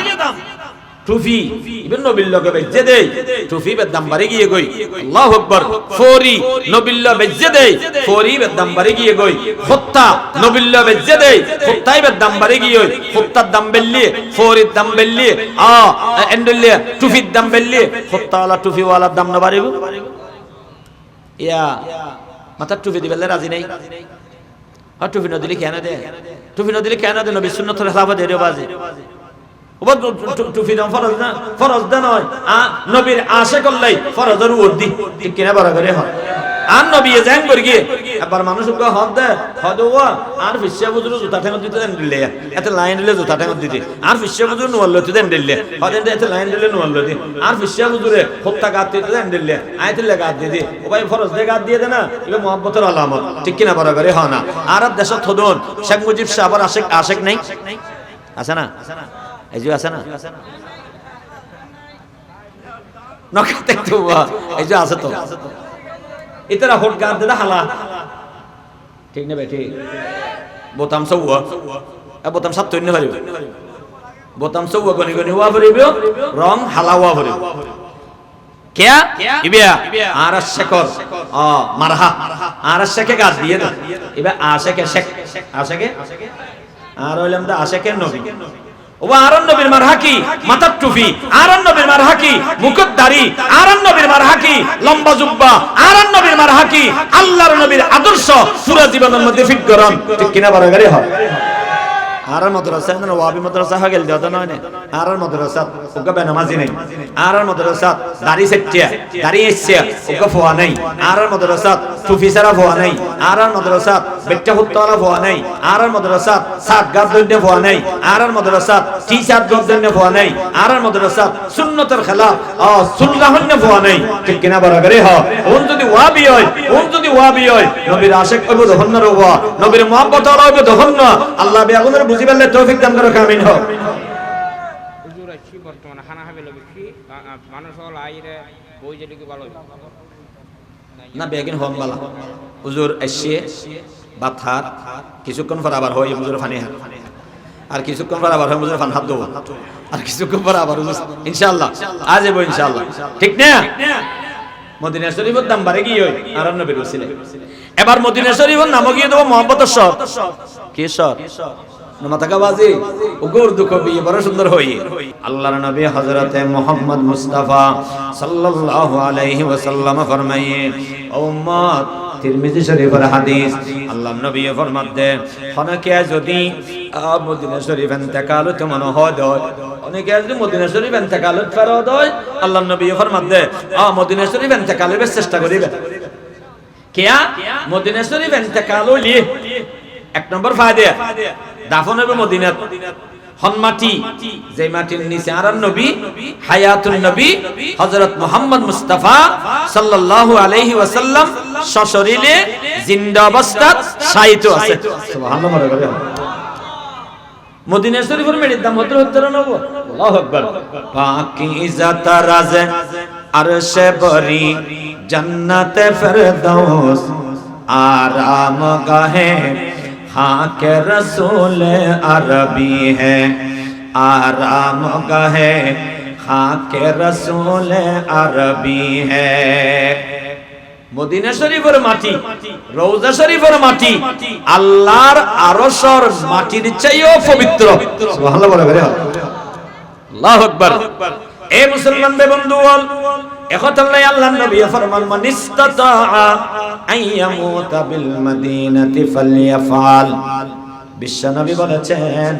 টুফি ইবেন নবীর লোকে বেজে দেই টুফি বের দাম বাড়ি গিয়ে গই আল্লাহু আকবার ফরি নবীর লোকে বেজে দেই ফরি বের দাম বাড়ি গিয়ে গই ফুত্তা নবীর লোকে বেজে দেই ফুত্তাই বের দাম বাড়ি গিয়ে ফুত্তার দাম বেললি ফরির দাম বেললি এন্ডলে টুফির দাম বেললি ফুত্তাওয়ালা টুফিওয়ালার দাম না বাড়িব ইয়া মাথার টুফি দিবেলে রাজি নাই আর টুফি ন দিলে কেন দে টুফি ন দিলে কেন দে নবী সুন্নতের খেলাফত দেরিও বাজে ওবা টুফি দাম ফরজ দে নয় নবীর আশে করলাই ফরজের উর্দি ঠিক কিনা বড় করে হয় আর নবী জান করি গিয়ে একবার মানুষ কো হদ দে হদওয়া আর ফিসা বুজুর জুতা ঠেঙ্গ দিতে দেন দিলে এত লাইন দিলে জুতা ঠেঙ্গ দিতে আর ফিসা বুজুর নোয়াল লতে দেন দিলে হদেন এত লাইন দিলে নোয়াল লতে আর ফিসা বুজুরে হত্যা গাত দিতে দেন দিলে আইতে গাত দিতে ও ভাই ফরজ দে গাত দিয়ে দে না এগুলো মুহাব্বতের আলামত ঠিক কিনা বড় করে হয় না আর দেশ থদন শেখ মুজিব সাহেবের আশিক নাই আছে না এই যে আছে না নকাতে তো এই যে আছে তো ইতরা হোট গার দে হালা ঠিক না বেটি বোতাম সৌয়া বোতাম সাত তৈরি হইব বোতাম সৌয়া গনি গনি হওয়া ভরিব রং হালা হওয়া ভরিব কিয়া ইবিয়া আর শেখর মারহা আর শেখে গাছ দিয়ে না ইবা আশেকে শেখ আশেকে আর হইলাম দা আশেকে নবী ও আরন নবীর মারহা কি মাথার টুপি আরন নবীর মারহা কি মুকুট দাড়ি আরন নবীর মারহা কি লম্বা জুব্বা আরন নবীর মারহা কি আল্লাহর নবীর আদর্শ পুরো জীবনের মধ্যে ফিট করন ঠিক কিনা বারগারে হয় আর মাদ্রাসা না ওয়াবি মাদ্রাসা হয়ে গেল দাদা নয় না আর মাদ্রাসা ওকে বেনামাজি নাই আর মাদ্রাসা দাড়ি সেটিয়া দাড়ি এসছে ওকে ফোয়া নাই আর মাদ্রাসা টুপি সারা ফোয়া নাই আর মাদ্রাসা বেটা হুত্তালা ফোয়া নাই আর মাদ্রাসা সাত গাদ দন্ডে ফোয়া নাই আর মাদ্রাসা টি শার্ট গাদ দন্ডে ফোয়া নাই আর মাদ্রাসা সুন্নতের খেলাফ সুন্নাহনে ফোয়া নাই ঠিক কিনা বারগারে হয় ওন যদি ওয়াবি হয় নবীর আশিক হইব তখন না রওয়া নবীর মুহাব্বত হইব তখন না আল্লাহ বেগুনের বুঝি পেলে তৌফিক দান করো কামিন হোক হুজুর আছি বর্তমানে খানা খাবে বেশি মানুষ হল আইরে বই যেদিকে ভালো না বেগিন হম বালা হুজুর আসছে বাথার কিছুক্ষণ পর আবার হয় হুজুর ফানি হাত আর কিছুক্ষণ পর আবার হয় হুজুর ফান হাত দেবো আর কিছুক্ষণ পর আবার হুজুর ইনশাআল্লাহ আজ যাব ইনশাআল্লাহ ঠিক না মদিনা শরীফের দাম বাড়ে গিয়ে আর নবীর ওসিলা এবার মদিনা শরীফের নাম গিয়ে দেবো মুহাব্বতের শহর কি শহর নমাতাকা বাজি উর্দু কবি বড় সুন্দর হই আল্লাহর নবী হযরতে মুহাম্মদ মুস্তাফা সাল্লাল্লাহু আলাইহি ওয়াসাল্লাম ফরমায়ে ও উম্মত তিরমিজি শরীফের হাদিস আল্লাহর নবী ফরমাতে অনেকে যদি মদিনা শরীফ ইন্তেকালত মন হয় অনেকে যদি মদিনা শরীফ ইন্তেকালত ফরদ হয় আল্লাহর নবী ফরমাতে মদিনা শরীফ ইন্তেকালের চেষ্টা করিবে কিয়া মদিনা শরীফ ইন্তেকাল হইলে এক নম্বর ফায়দা দাফন হবে মদিনাত হন মাটি যে মাটির নিচে আর নবী হায়াতুন নবী হযরত মুহাম্মদ মুস্তাফা সাল্লাল্লাহু আলাইহি ওয়াসাল্লাম সশরীরে জিন্দা অবস্থাত শায়িত আছে সুবহানাল্লাহ মদিনা শরীফের মেডির দাম 70-90। আল্লাহু আকবার। পাকিজা তারাজ আরশে বরি জন্নতে ফেরদৌস आराम गाहे हाँ के रसूल अरबी है आराम गाहे हाँ के रसूल अरबी है মদিনা শরীফের মাটি রওজা শরীফের মাটি আল্লাহর আরশের মাটির চাইও পবিত্র সুবহানাল্লাহ বলে বেরে আল্লাহু আকবার এ মুসলমান বন্ধুগণ একতাল্লাহ আল্লাহর নবী ফরমান মান ইসতাতা আইয়ামুতা বিল মদিনাতি ফালইয়াফআল বিশ্ব নবী বলেছেন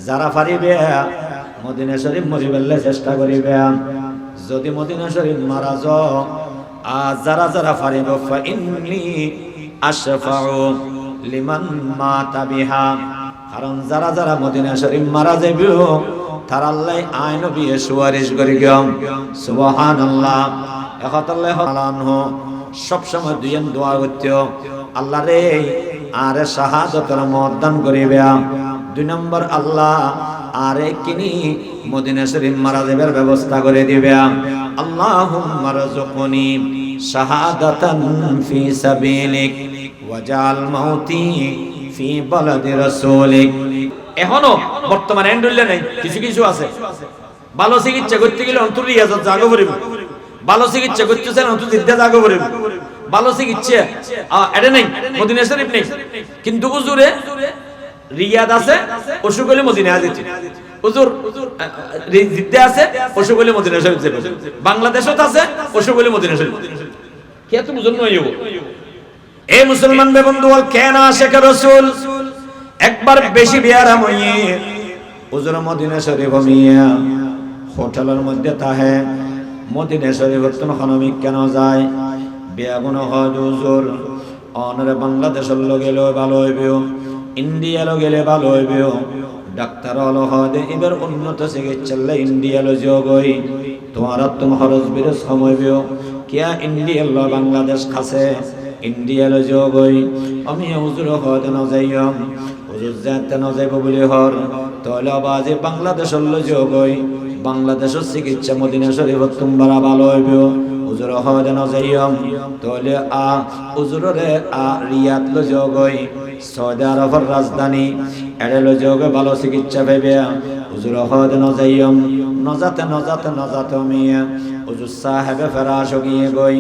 যারা পারিবে মদিনা শরীফ মরিবেলে চেষ্টা করিবে যদি মদিনা শরীফ মারা যায় যারা যারা পারিব ফাইন্নি আশফাউ লিমান মাতা বিহা কারণ যারা যারা মদিনা শরীফ মারা যাবে তার আল্লাহ আইন বিয়ে সুয়ারিশ করি গম সুবহানাল্লাহ একতাল্লাহ আনহু সব সময় দুইজন দোয়া করতে আল্লাহ রে আরে শাহাদাতের মর্দান করিবে দুই নম্বর আল্লাহ আরে কিনি মদিনা শরীফ মারা যাবার ব্যবস্থা করে দিবে আল্লাহুম্মা রযুকনি শাহাদাতান ফি সাবিলিক ওয়াজাল মাউতি ফি বালাদি রাসূলিক এখনো বর্তমানে এন্ডুল্লে নাই কিছু কিছু আছে ভালো চিকিৎসা করতে গেলে অন্তর রিয়াজত জাগো পড়িব ভালো চিকিৎসা করতে চান অন্তর জিদ্দা জাগো পড়িব ভালো চিকিৎসা এটা নেই মদিনা শরীফ নেই কিন্তু হুজুরে রিয়াদ আছে অসুখ হলে মদিনা যেতে হুজুর জিদ্দা আছে অসুখ হলে মদিনা শরীফ যেতে বাংলাদেশত আছে অসুখ হলে মদিনা শরীফ কে তো বুঝুন নয় এই মুসলমান বন্ধুগণ কেন আশিক রাসূল একবার বেশি বিয়ারাম হইয়ে হুজুর মদিনা শরীফ মিয়া হোটেলের মধ্যে তাহে মদিনা শরীফ তুমি খানমি কেন যায় বিয়া গুণ হয় হুজুর অনরে বাংলাদেশের লগে লয় ভালো হইবে ইন্ডিয়া লগে গেলে ভালো হইবে ডাক্তার হলো হয় এবার উন্নত চিকিৎসার লাই ইন্ডিয়া লো যোগই তোমার খরচ বিরস কমাইবে কিয়া ইন্ডিয়া লো বাংলাদেশ খাসে ইন্ডিয়া লো যোগই আমি হুজুর হয় না যাইম হুজুর যাতে না যাইব বলি হর তাহলে বাজে বাংলাদেশের লো যোগই বাংলাদেশের চিকিৎসা মদিনা শরীফ তোমরা ভালো হইবে হুজুর হয় না যাইম তাহলে হুজুরে রিয়াদ লো যোগই সৌদি আরবের রাজধানী এড়েলো যোগে ভালো চিকিৎসা পাইবে হুজুর হয় না যাইম নজাতে মিয়া হুজুর সাহেবে ফেরাশ গিয়ে গই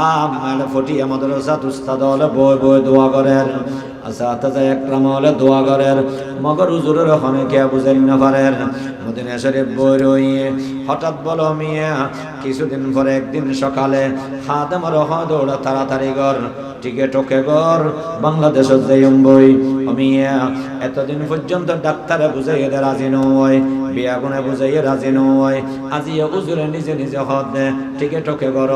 আমাল ফটি আমাদের সাথ উস্তাদ হলে বই দোয়া করেন আসাতাজা একরাম হলে দোয়া করেন মগর হুজুরের ওখানে কে বুঝেন না পারেন মদিনা শরীফ বই রইয়ে হঠাৎ বলো মিয়া কিছুদিন পরে একদিন সকালে খাদেমর দৌড়া তাড়াতাড়ি ঘর টিকিট ওকে ঘর বাংলাদেশের যাইম বই মিয়া এতদিন পর্যন্ত ডাক্তারে বুঝাইয়ে দে রাজি নয় বিয়াগুনে বুঝাইয়ে রাজি নয় আজিয়া হুজুরে নিজে নিজে হদ দে টিকিট ওকে ঘর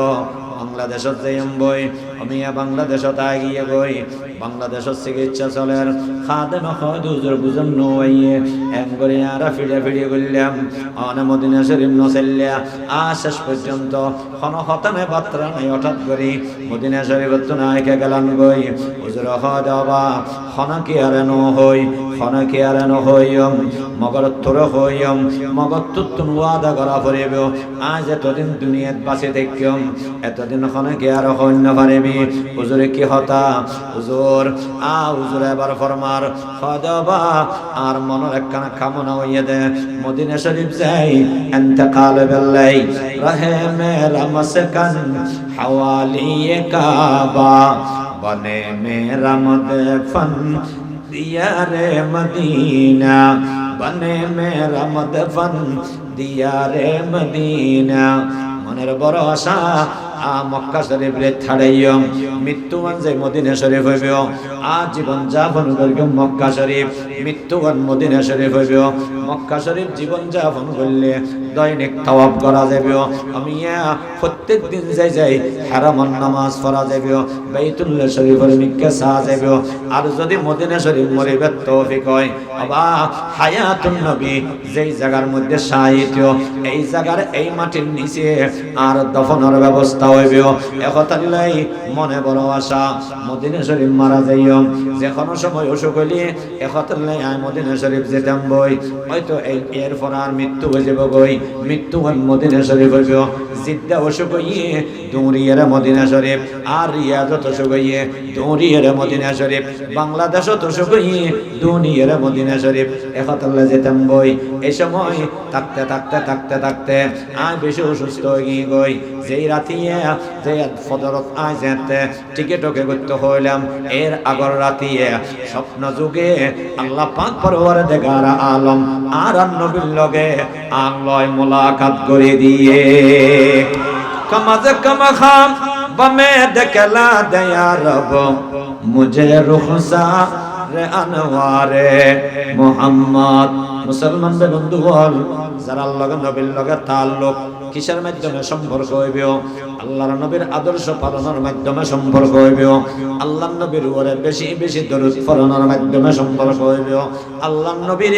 বাংলাদেশত যাইম বই আমি বাংলাদেশত গিয়ে গই বাংলাদেশত চিকিৎসা চলের খাদেম হুজুর বুঝন নইয়ে এম করে আরা ফিরে গেলাম অনে মদিনা শরীফ নসল্লা শেষ পর্যন্ত হতানে বাত্রা নাই হঠাৎ করি মদিনা শরীফত তো নাইকে গেলাম গই হুজুর হবা কি আর ন হইম মগর তোর হইম মগর তুন ওয়াদা করা পড়িব আজ এতদিন দুনিয়াত বাঁচে দেখিম এতদিন কি আর হইন পারিবি হুজুরে কি হতা হুজুর হুজুর এবার ফরমার খদবা আর মনের একখানা কামনা হইয়া দে মদিনা শরীফ যাই ইন্তেকাল বিল্লাই রহে মেরা মাসকান হাওয়ালি কাবা বনে মেরা মদফন দিয়ারে মদিনা বনে মেরা মদফন দিয়ারে মদিনা মনের বড় আশা মক্কা শরীফ রে ছাড়াইম মৃত্যুবান যাই মদিনা শরীফ হইবে জীবন যাপন করিব মক্কা শরীফ মৃত্যুবান মদিনা শরীফ হইব মক্কা শরীফ জীবন যাপন করলে দৈনিক তাওয়াফ করা যাবে আমি প্রত্যেক দিন যাই হারামান নামাজ পড়া যাবে বাইতুল্লাহ শরীফের মিক্কে সা যাবে আর যদি মদিনা শরীফ মরিবে তৌফিক হয় আবা হায়াতুন নবী যেই জায়গার মধ্যে শাহিত এই জায়গার এই মাটির নিচে আর দফনের ব্যবস্থা হইবে একতালাই মনে বড় আশা মদিনা শরীফ মারা যাইম যে কোনো সময় অসুখ হইলে এখতলে আয় মদিনা শরীফ যেতাম বই হয়তো এরপর আর মৃত্যু হয়ে যাব গই মৃত্যু মদিনা শরীফ হইব জিদ্দা অসুখ হইয়ে দৌড়িয়ে মদিনা শরীফ আর রিয়াজত অসুখ হইয়ে দৌড়িয়ে মদিনা শরীফ বাংলাদেশত অসুখ হইয়ে দৌড়িয়ে মদিনা শরীফ এখতলে যেতাম বই এই সময় থাকতে থাকতে থাকতে থাকতে আয় বেশি অসুস্থ হয়ে গিয়ে গই যেই রাতিয়ে যে ফজরত আয় যেতে টিকেটকে করতে হইলাম এর আগর রাতিয়ে স্বপ্ন যুগে আল্লাহ পাক পরওয়ারদিগার আলম আর নবীর লগে আল্লাহ মুলাকাত করে দিয়ে কমাজ কমখাম বমে দেখলা দয়া রব মুঝে রুখসা রে আনওয়ারে মুহাম্মদ মুসলমান বন্ধু বল যারা আল্লাহর নবীর লগে তাল্লুক কিসের মাধ্যমে সম্পর্ক হইবে আল্লাহর নবীর আদর্শ পালনের মাধ্যমে সম্পর্ক হইবে আল্লাহর নবীর উপরে বেশি বেশি দরুদ পড়ানোর মাধ্যমে সম্পর্ক হইবে আল্লাহর নবীর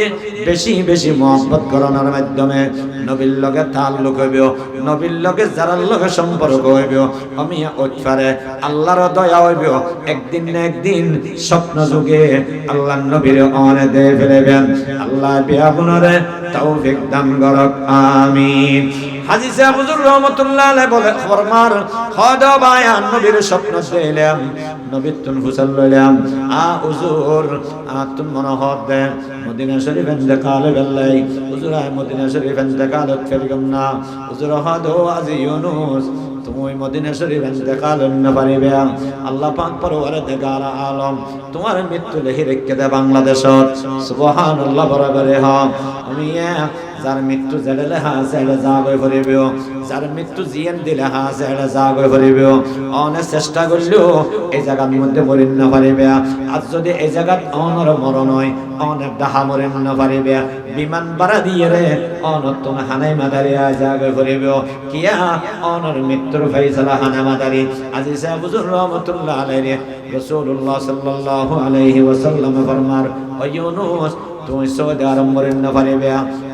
বেশি বেশি মহব্বত করানোর মাধ্যমে নবীর লগে তাল্লুক হইবে নবীর লগে যারা লগে সম্পর্ক হইবে আমি ওইপারে আল্লাহর দয়া হইবে একদিন না একদিন স্বপ্ন যুগে আল্লাহর নবীর অনে দিয়ে ফেলবেন আল্লাহ বিয়া গুণরে তৌফিক দান করুক আমিন হাজী সাহেব হুজুর রহমাতুল্লাহ আলাইহি বলে ফরমান খোদা বায়ান নবীর স্বপ্ন দেখলাম নবীর তুন ফুসাল লইলাম হুজুর তুন মনোহর দে মদিনা শরীফ ইন্তেকাল বেলাই হুজুর আয় মদিনা শরীফ ইন্তেকাল ফেরগম না হুজুর হাদো আজি ইউনুস তুমি মদিনা শরীফ ইন্তেকাল না পারিবে আল্লাহ পাক পরওয়ারদিগার আলম তোমার মৃত্যু লিখে রেখে দে বাংলাদেশত সুবহানাল্লাহ বরাবরে হ আমি যার মৃত্যু জেলে লেহা সেলে জাগই ভরিব যার মৃত্যু জিয়ান দিলে হা সেলে জাগই ভরিব অনেক চেষ্টা করলেও এই জায়গার মধ্যে মরিন না পারিবে আর যদি এই জায়গাত অনর মরণ হয় অনেক ডাহা মরিন না পারিবে বিমান বাড়া দিয়ে রে অনর তুমি হানাই মাদারিয়া জাগই ভরিব কিয়া অনর মৃত্যুর ফয়সালা হানা মাদারি আজি সাহেব হুজুর রহমাতুল্লাহ আলাইহি রাসূলুল্লাহ সাল্লাল্লাহু আলাইহি ওয়াসাল্লাম ফরমার ও ইউনুস তুমি সৌদি আরব মরিন না পারিবে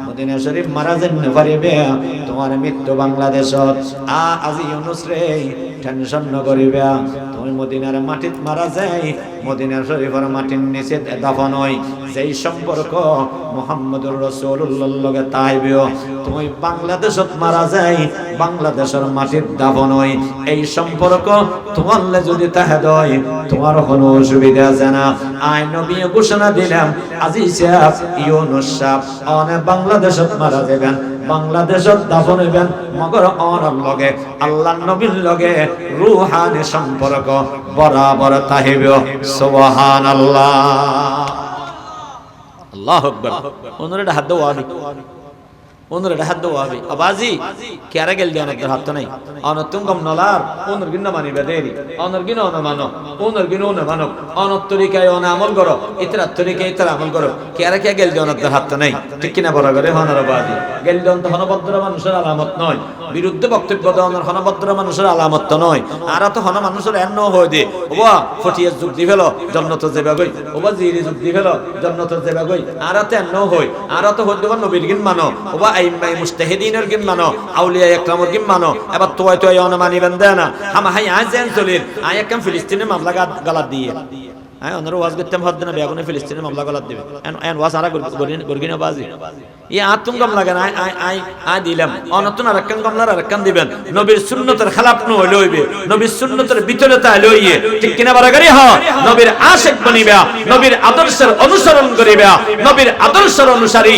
মদিনা শরীফ মারা যেন পারিবে তোমার মৃত্যু বাংলাদেশত আজি ইউনুস রে টেনশন নকরিবে তুমি মদিনার মাটিত মারা যায় মদিনা শরীফের মাটির নিচে দাফন হয় যেই সম্পর্ক মুহাম্মদুর রাসূলুল্লাহর লগে তাইবেও তুমি বাংলাদেশত মারা যায় বাংলাদেশের মাটির দাফন হয় এই সম্পর্ক তোমারলে যদি তাহে দয় তোমার কোনো অসুবিধা আছে না আই নবী ঘোষণা দিলাম আজি সাহেব ইউনুস সাহেব অনে বাংলাদেশত মারা যাবেন বাংলাদেশত দাফন হইবেন মগর অনর লগে আল্লাহর নবীর লগে রূহানি সম্পর্ক বরাবর তাহিবে সুবহানাল্লাহ আল্লাহু আকবার ওনরে হাত দাও আমি ওনরে হাত দাও আমি আবাজি কেরা গেল দিও না হাত নাই অন তুমগম নলার ওনর গিন্না মানিবে দেরি অনর গিনা অন মানো ওনর গিনা অন মানো অনর তরিকায় অন আমল করো ইতরা তরিকায় ইতরা আমল করো কেরা কে গেল দিও না হাত নাই ঠিক কিনা বড় করে হনর বাজি গেল দিও তো হনভদ্র মানুষের আলামত নয় বিরুদ্ধে বক্তব্য দেওয়ার হনভদ্র মানুষের আলামত নয় আর তো হন মানুষের এন্ন হয়ে দে ওবা ফটিয়ে যুগ দি ফেলো জন্নত যাবে গই ওবা জিরি যুগ দি ফেলো জন্নত যাবে গই আর তো এন্ন হই আর তো হদ্দ নবীর গিন মানো ওবা আইমাই মুস্তাহিদিনের গিন মানো আউলিয়া ইকরামের গিন মানো এবার তোয় তোয় অন মানিবেন দেয় না হামা হাই আজেন চলির আই একদম ফিলিস্তিনের মামলা গালাত দিয়ে আই অনর ওয়াজ করতে হদ না বেগুনে ফিলিস্তিনের মামলা গালাত দিবে এন ওয়াজ আরা গরগিনা বাজি ই আতুম গম লাগে না আই দিলাম অনতুন আরেকখান গমলার আরেকখান দিবেন নবীর সুন্নতের খেলাফ ন হইলে হইবে নবীর সুন্নতের ভিতরে তা লইয়ে ঠিক কিনা বারাগারি হ নবীর আশিক বনিবা নবীর আদর্শের অনুসরণ করিবা নবীর আদর্শের অনুসারী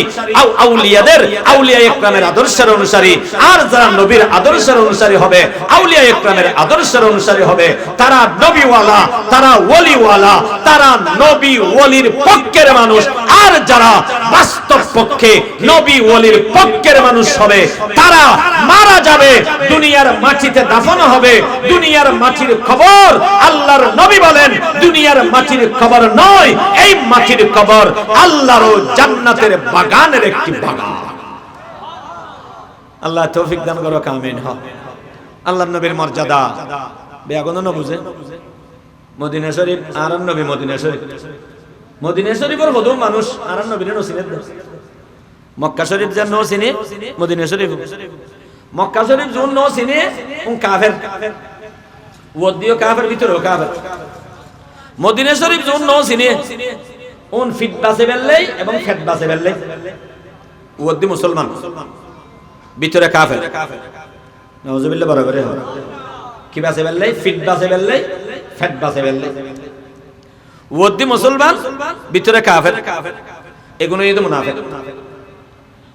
আউলিয়াদের আউলিয়া ইকরামের আদর্শের অনুসারী আর যারা নবীর আদর্শের অনুসারী হবে আউলিয়া ইকরামের আদর্শের অনুসারী হবে তারা নবীওয়ালা তারা ওলিওয়ালা তারা নবী ওলির পক্ষের মানুষ আর যারা বাস্তব পক্ষে নবী ওলির পক্ষের মানুষ হবে তারা মারা যাবে দুনিয়ার মাটিতে দাফন হবে দুনিয়ার মাটির খবর আল্লাহর নবী বলেন দুনিয়ার মাটির খবর নয় এই মাটির খবর আল্লাহর জান্নাতের বাগানের একটি বাগান আল্লাহ তৌফিক দান করুক আমিন আল্লাহর নবীর মর্যাদা বেয়াগুন না বুঝে মদিনা শরীফ আর নবী মদিনা শরীফ মদিনা শরীফের হদু মানুষ আর নবীর নসিহত মক্কা শরীফ যার নো চিনে মদিনা শরীফ মক্কা শরীফ যোন নো চিনে উন কাফের ওদিও কাফের ভিতরেও কাফের মদিনা শরীফ জুন নো সিনে উন ফিট বাসে বেললেই এবং ফেট বাসে বেললেই ওদি মুসলমান ভিতরে কাফের নাউজুবিল্লাহ বরাবরে হয় কি বাসে বেললেই ফিট বাসে বেললেই ফেট বাসে বেললেই ওদি মুসলমান ভিতরে কাফের এগুলো এই তো মুনাফিক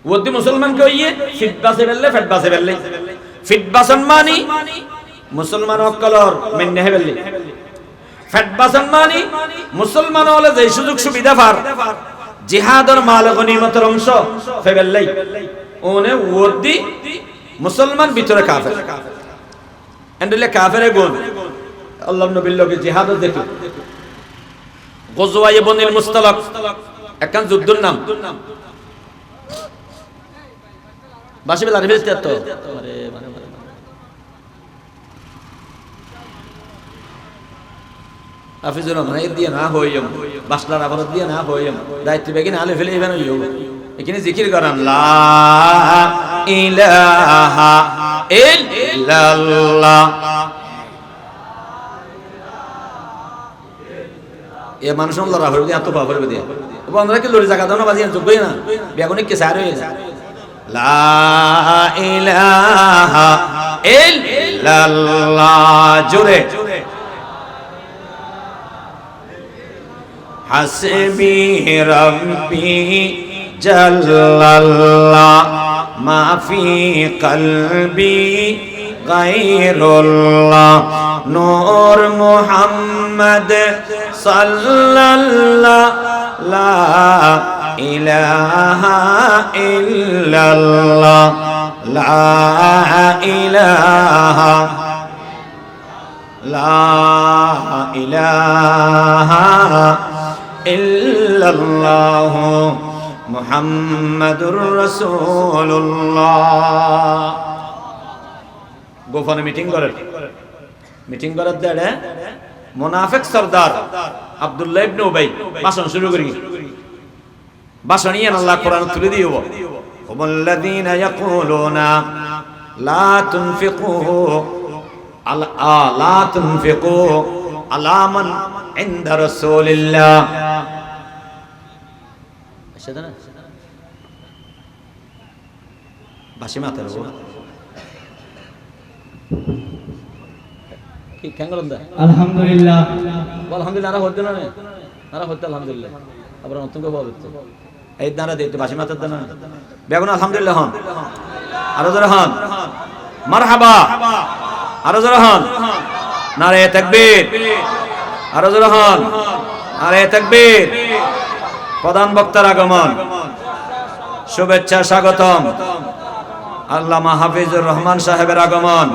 ওদি মুসলমান কইয়ে ফিট বাসে বেললে ফেট বাসে বেললে ফিট বাসন মানি মুসলমান অকলর মেনে হেবেললে ফেট বাসন মানি মুসলমান হলে যে সুযোগ সুবিধা পার জিহাদর মাল গনিমতের অংশ ফেবেললে ওনে ওদি মুসলমান ভিতরে কাফের এন্ডলে কাফের গুণ আল্লাহর নবীর লগে জিহাদ দেখো গজওয়া ইবনুল মুস্তালাক একখান যুদ্ধের নাম বাসি বেলা রিভিল তো আরে মানে হাফিজুর রহমান এর দিয়ে না হইম বাসলার আবার দিয়ে না হইম দায়িত্ব বেগিন আলে ফেলে ইবেন হইও এখানে জিকির করেন লা ইলাহা ইল্লাল্লাহ এ মানুষ লড়া হইবে এত বাবা হইবে দিয়া বন্ধরা কি লড়ি জায়গা দাও না বাজিয়ে যোগ্যই না বেগুনি কে সার হয়ে যায় লা ইলাহা ইল্লাল্লাহ জোরে হাসবি রাব্বি জাল্লাল্লাহ মা ফি কলবি গায়রুল্লাহ নূর মুহাম্মদ সাল্লাল্লাহ লা ইলাহা ইল্লাল্লাহ লা ইলাহা ইল্লাল্লাহ মুহাম্মাদুর রাসূলুল্লাহ গোপনে মিটিং করার দেড়ে মুনাফিক সরদার আব্দুল্লাহ ইবনে উবাই ভাষণ শুরু করি ভাষণ নিয়ে আল্লাহ কোরআন তুলে দিও ওয়াল্লাযীনা ইয়াকুলুনা লা তুনফিকু আলা মান ইনদা রাসূলিল্লাহ সেটা বাসি মাতার কি কেঙ্গলন দা আলহামদুলিল্লাহ আলহামদুলিল্লাহ আর হতে না আর হতে আলহামদুলিল্লাহ আবার নতুন কো বলতে এই দাঁড়া দিতে বাসি মাতার দানা বেগুন আলহামদুলিল্লাহ হন আরো জোরে হন মারহাবা আরো জোরে হন নারে তাকবীর আরো জোরে হন নারে তাকবীর প্রধান বক্তার আগমন শুভেচ্ছা স্বাগতম আল্লামা হাফিজুর রহমান সাহেবের আগমন